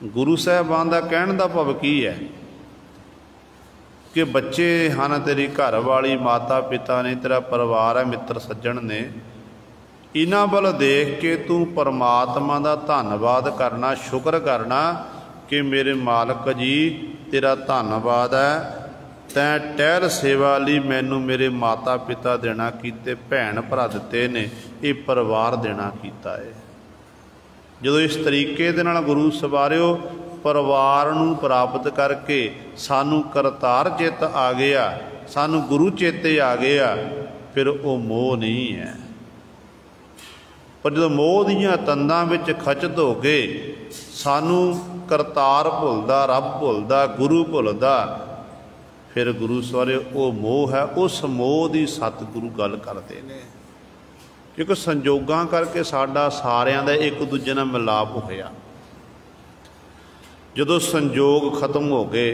ਗੁਰੂ ਸਾਹਿਬਾਨ ਦਾ ਕਹਿਣ ਦਾ ਭਾਵ ਕੀ ਹੈ ਕਿ ਬੱਚੇ ਹਨ, ਤੇਰੀ ਘਰ ਵਾਲੀ, ਮਾਤਾ ਪਿਤਾ ਨੇ, ਤੇਰਾ ਪਰਿਵਾਰ ਹੈ, ਮਿੱਤਰ ਸੱਜਣ ਨੇ, ਇਹਨਾਂ ਵੱਲ ਦੇਖ ਕੇ ਤੂੰ ਪਰਮਾਤਮਾ ਦਾ ਧੰਨਵਾਦ ਕਰਨਾ, ਸ਼ੁਕਰ ਕਰਨਾ ਕਿ ਮੇਰੇ ਮਾਲਕ ਜੀ ਤੇਰਾ ਧੰਨਵਾਦ ਹੈ, ਤੈਂ ਟਹਿਲ ਸੇਵਾ ਲਈ ਮੈਨੂੰ ਮੇਰੇ ਮਾਤਾ ਪਿਤਾ ਦੇਣਾ ਕੀਤੇ, ਭੈਣ ਭਰਾ ਦਿੱਤੇ ਨੇ, ਇਹ ਪਰਿਵਾਰ ਦੇਣਾ ਕੀਤਾ ਹੈ। ਜਦੋਂ ਇਸ ਤਰੀਕੇ ਦੇ ਨਾਲ ਗੁਰੂ ਸਵਾਰਿਓ ਪਰਿਵਾਰ ਨੂੰ ਪ੍ਰਾਪਤ ਕਰਕੇ ਸਾਨੂੰ ਕਰਤਾਰ ਚਿੱਤ ਆ ਗਿਆ, ਸਾਨੂੰ ਗੁਰੂ ਚੇਤੇ ਆ ਗਿਆ, ਫਿਰ ਉਹ ਮੋਹ ਨਹੀਂ ਹੈ। ਪਰ ਜਦੋਂ ਮੋਹ ਦੀਆਂ ਤੰਦਾਂ ਵਿੱਚ ਖਚਤ ਹੋ ਕੇ ਸਾਨੂੰ करतार भुलदा, रब भुलदा, गुरु भुलदा, फिर गुरु सवारे वो मोह है। उस मोह की सतगुरु गल करते हैं, क्योंकि संजोगां करके साडा सारियां दा एक दूजे नाल मिलाप होया। जदों संजोग खत्म हो गए,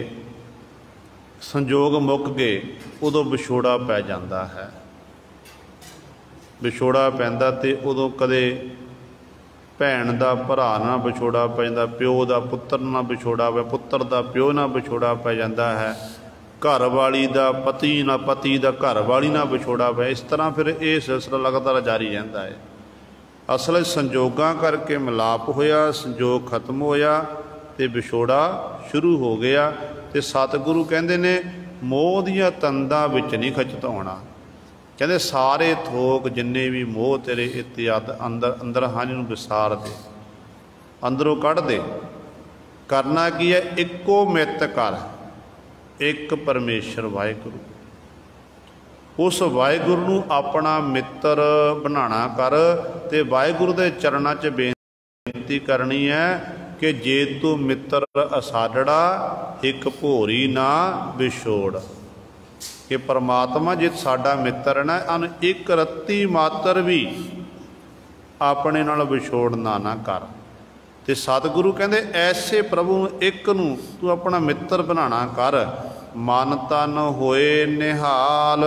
संजोग मुक गए, उदों विछोड़ा पै जाता है। विछोड़ा पैंदा ते उदों कदे भैन दा भरा ना विछोड़ा पै जांदा, प्यो दा पुत्तर ना विछोड़ा पै, पुत्तर दा प्यो ना विछोड़ा पै जांदा है, घर वाली दा पति ना, पति दा घर वाली ना विछोड़ा पै। इस तरह फिर ये सिलसिला लगातार जारी रहता है। असल संजोगां करके मिलाप होया, संजोग खत्म होया ते विछोड़ा शुरू हो गया। ते सतगुरु कहंदे ने मोह दियां तंदां विच नहीं खचताउणा। कहंदे सारे थोक जिन्ने भी मोह तेरे इत्याद अंदर अंदर हानि नूं विसार दे, अंदरों कढ़ दे। करना की है, इक्को मित कर, एक परमेश्वर वाहिगुरू। उस वाहिगुरू नूं अपना मित्र बनाना कर ते वाहिगुरू दे चरणां च बेनती करनी है कि जे तू मित्र असाडड़ा एक भोरी ना विछोड़। कि परमात्मा जे साडा मित्र ना, अन एक रत्ती मात्र भी अपने नाल विछोड़ना ना कर। ते सतगुरु कहंदे ऐसे प्रभु एक नूं तू अपना मित्र बनाना कर। मन तन होए निहाल,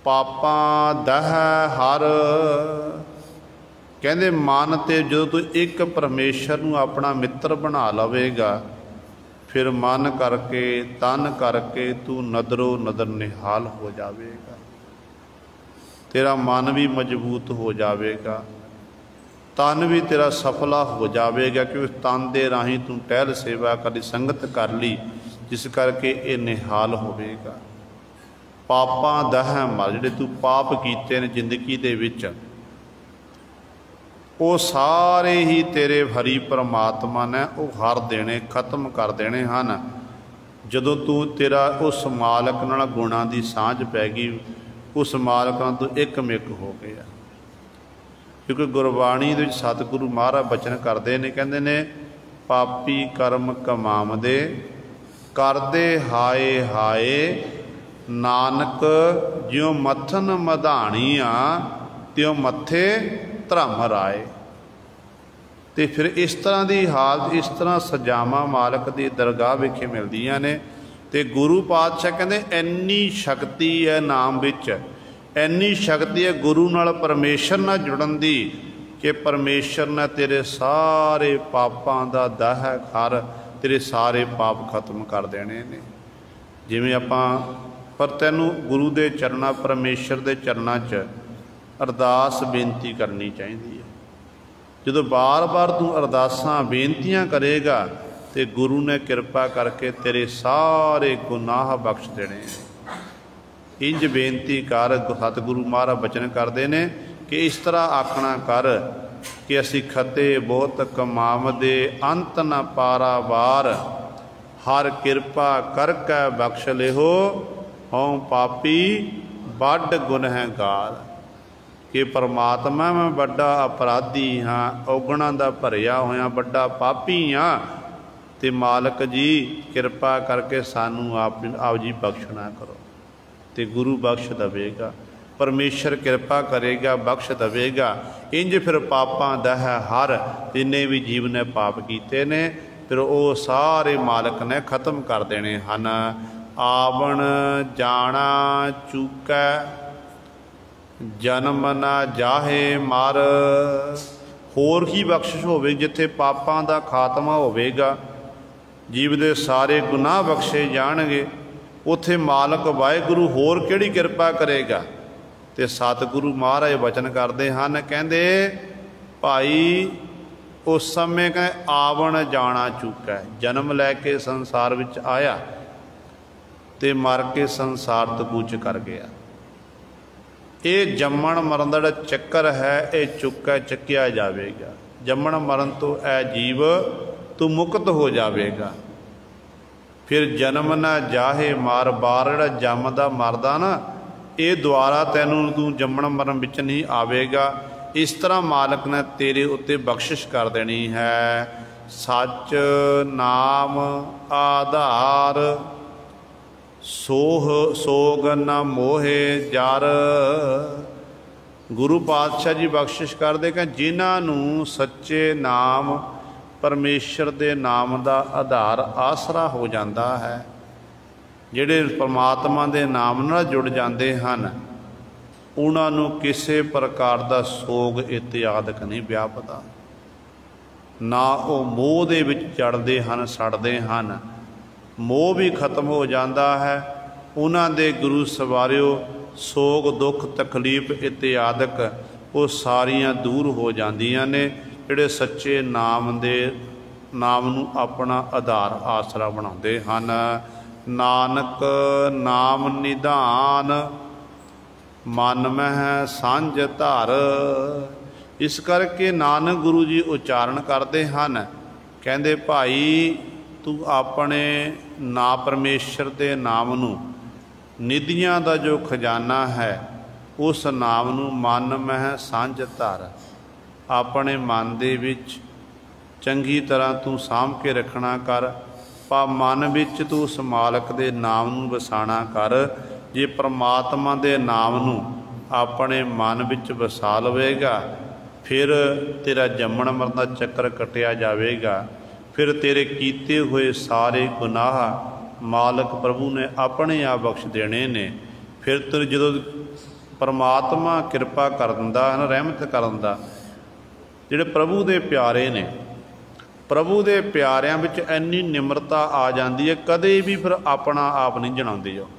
पापां दह हर। कहंदे मन ते जो तू एक परमेश्वर नूं अपना मित्र बना लवेगा, फिर मन करके तन करके तू नदरो नदर निहाल हो जाएगा। तेरा मन भी मजबूत हो जाएगा, तन भी तेरा सफला हो जाएगा, क्योंकि तन दे राही तू टहल सेवा करी, संगत कर ली, जिस करके ये निहाल होवेगा। पापां दह मर, जिहड़े तू पाप कीते ने जिंदगी दे विच, वो सारे ही तेरे हरी परमात्मा ने वो हर देने, खत्म कर देने हैं। जदों तू तेरा उस मालक नाल गुणां दी सांझ पै गई, उस मालक नाल तू एक मिक हो गया। क्योंकि गुरबाणी दे विच सतगुरु महाराज बचन करते हैं, कहते ने पापी कर्म कमावदे, करदे हाय हाय, नानक ज्यों मथन मधाणियां, त्यों मथे धर्म राए। तो फिर इस तरह की हालत, इस तरह सजावां मालक की दरगाह विखे मिलदियां ने। तो गुरु पातशाह कहते इन्नी शक्ति है नाम विच, इन्नी शक्ति है गुरु नाल परमेश्वर नाल जुड़न दी, कि परमेश्वर ने तेरे सारे पापां दा दाह खार, तेरे सारे पाप खत्म कर देने ने। जिवें आपां पर तैनूं गुरु दे चरणां, परमेश्वर दे चरणां च अरदास बेनती करनी चाहिए है। जो बार बार तू अरदासां बेनतियां करेगा तो गुरु ने कृपा करके तेरे सारे गुनाह बख्श देने। इंज बेनती कर, सतगुरु महाराज बचन करते हैं कि इस तरह आखना कर कि असी खते बहुत कमावदे, अंत न पारावार, हर कृपा करके बख्श लिहो, हों पापी बड़ गुनहगार। कि परमात्मा मैं बड़ा अपराधी हाँ, औगणा का भरिया होया बड़ा पापी हाँ, तो मालक जी कृपा करके सानू आप जी बख्शना करो। तो गुरु बख्श देगा, परमेश्वर कृपा करेगा, बख्श देगा। इंज फिर पापां दह हर, जिन्हें भी जीव ने पाप किए ने, फिर वो सारे मालक ने खत्म कर देने हैं। आवण जाना चूकै, जन्म ना जाहे मर। होर ही बख्शिश होवे, जिथे पापां दा खात्मा होवेगा, जीव दे सारे गुनाह बख्शे जाणगे, उथे मालक वाहिगुरू होर किहड़ी किरपा करेगा। ते सतगुरु महाराज वचन करते हैं, कहंदे भाई उस समय कहें आवण जाना चुका है, जन्म लैके संसार विच आया ते मर के संसार तो कूच कर गया। ये जम्मण मरण का चक्कर है, ये चुका चक्या जाएगा। जम्मण मरण तो ए जीव तू मुक्त हो जाएगा। फिर जन्म ना जाहे मार, बार जिहड़ा जमदा मरदा ना, ये द्वारा तैनूं तू जम्मण मरण विच नहीं आवेगा। इस तरह मालक ने तेरे उत्ते बख्शिश कर देनी है। सच नाम आधार, सोग न मोहे जर। गुरु पातशाह जी बख्शिश करते कि जिन्हों सच्चे नाम परमेश्वर के नाम का आधार आसरा हो जाता है, जिहड़े परमात्मा के नाम नाल जुड़ जाते हैं, उन्होंने किसी प्रकार का सोग इत्यादक नहीं व्यापदा, ना वो मोह दे विच चढ़ते हैं सड़ते हैं। मोह भी खत्म हो जाता है। उन्हां दे गुरु सवारियो सोग दुख तकलीफ इत्यादक वो सारियां दूर हो जांदियां ने, जिहड़े सच्चे नाम दे नाम नूं अपना आधार आसरा बनाउंदे हन। नानक नाम निधान, मन मह सांझ धर। इस करके नानक गुरु जी उच्चारण करते हैं, कहते भाई तू अपने ना परमेश्वर के नाम नूं निधियां दा जो खजाना है, उस नाम नूं मन मह सांझ धर। अपने मन दे विच चंगी तरह तू साਂਭ के रखना कर, पा मन विच तू उस मालक दे नाम नूं वसाना कर। जे परमात्मा दे नाम नूं अपने मन विच वसा लवेगा, फिर तेरा जम्मण मरण दा चक्कर कटिया जाएगा। फिर तेरे कीते हुए सारे गुनाह मालक प्रभु ने अपने आप बख्श देने ने। फिर तो जो परमात्मा कृपा कर दिंदा है ना, रहमत कर दिंदा, जिहड़े प्रभु दे प्यारे ने, प्रभु दे प्यारियां विच इन्नी निमरता आ जाती है, कदे भी फिर अपना आप नहीं जणाउंदे। जो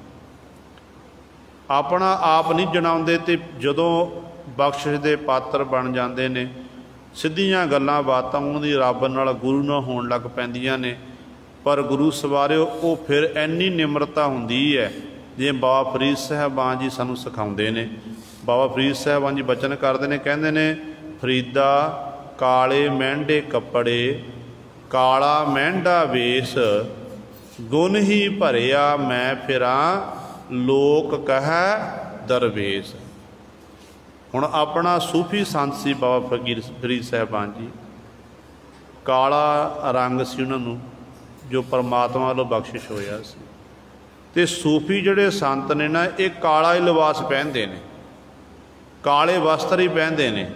अपना आप नहीं जणाउंदे ते जदों बख्शिश दे पात्र बन जाते ने, सिद्धियां गल्लां बातां उन्हां दी रब नाल गुरु नाल होण लग पैंदियां ने। पर गुरु सवारिओ वो फिर इन्नी निमरता हुंदी है, जिवें बाबा फरीद साहबान जी सानूं सिखाउंदे ने। बाबा फरीद साहबान जी बचन करदे ने, कहंदे ने फरीदा काले मਹਿੰਡੇ कपड़े काला ਮਹਿੰਡਾ वेश, गुण ही भरिया मैं फिरां लोक कह दरवेश। हुण अपना सूफी संत सी बाबा फरीद साहबान जी, काला रंग सी उन्होंने जो परमात्मा वालों बख्शिश होया सी। ते सूफी जिहड़े संत ने ना, ये काला ही लिबास पहनते हैं, काले वस्त्र ही पहनते हैं।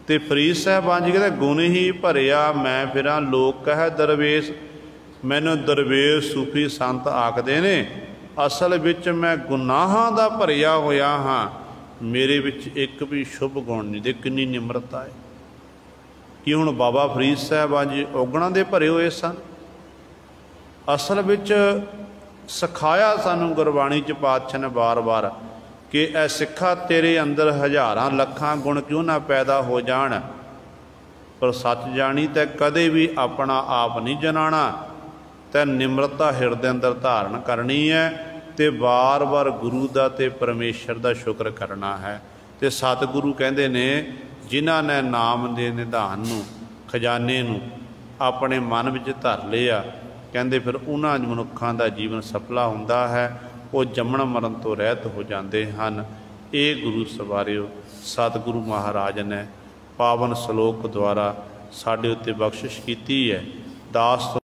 ते फरीद साहबान जी कहते गुण ही भरिया मैं फिरां लोक कह दरवेश। मैनूं दरवेश सूफी संत आखदे ने, असल विच मैं गुनाहां दा भरिया होया हाँ, मेरे विच एक भी शुभ गुण नहीं। दे किन्नी निमरता है कि हुण बाबा फरीद साहबान जी औगणां दे भरे होए सन। असल विच सिखाया सानूं गुरबाणी च पातशाह ने बार बार कि ऐ सिखा तेरे अंदर हज़ारां लखां गुण क्यों ना पैदा हो जाण, पर सच जानी तै कदे भी अपना आप नहीं जनाना। तै निमरता हिरदे अंदर धारण करनी है, ते बार बार गुरु दा ते परमेश्वर दा शुक्र करना है। ते सतगुरु कहंदे ने, जिन्हां ने नाम दे निधान नूं खजाने नूं अपने मन विच धर लिया, कहंदे फिर उन्हां मनुखां दा जीवन सफला हुंदा है, वो जम्मण मरण तो रहत हो जाते हैं। ये गुरु सवारिओ सतगुरु महाराज ने पावन सलोक द्वारा साडे उत्ते बख्शिश कीती है। दास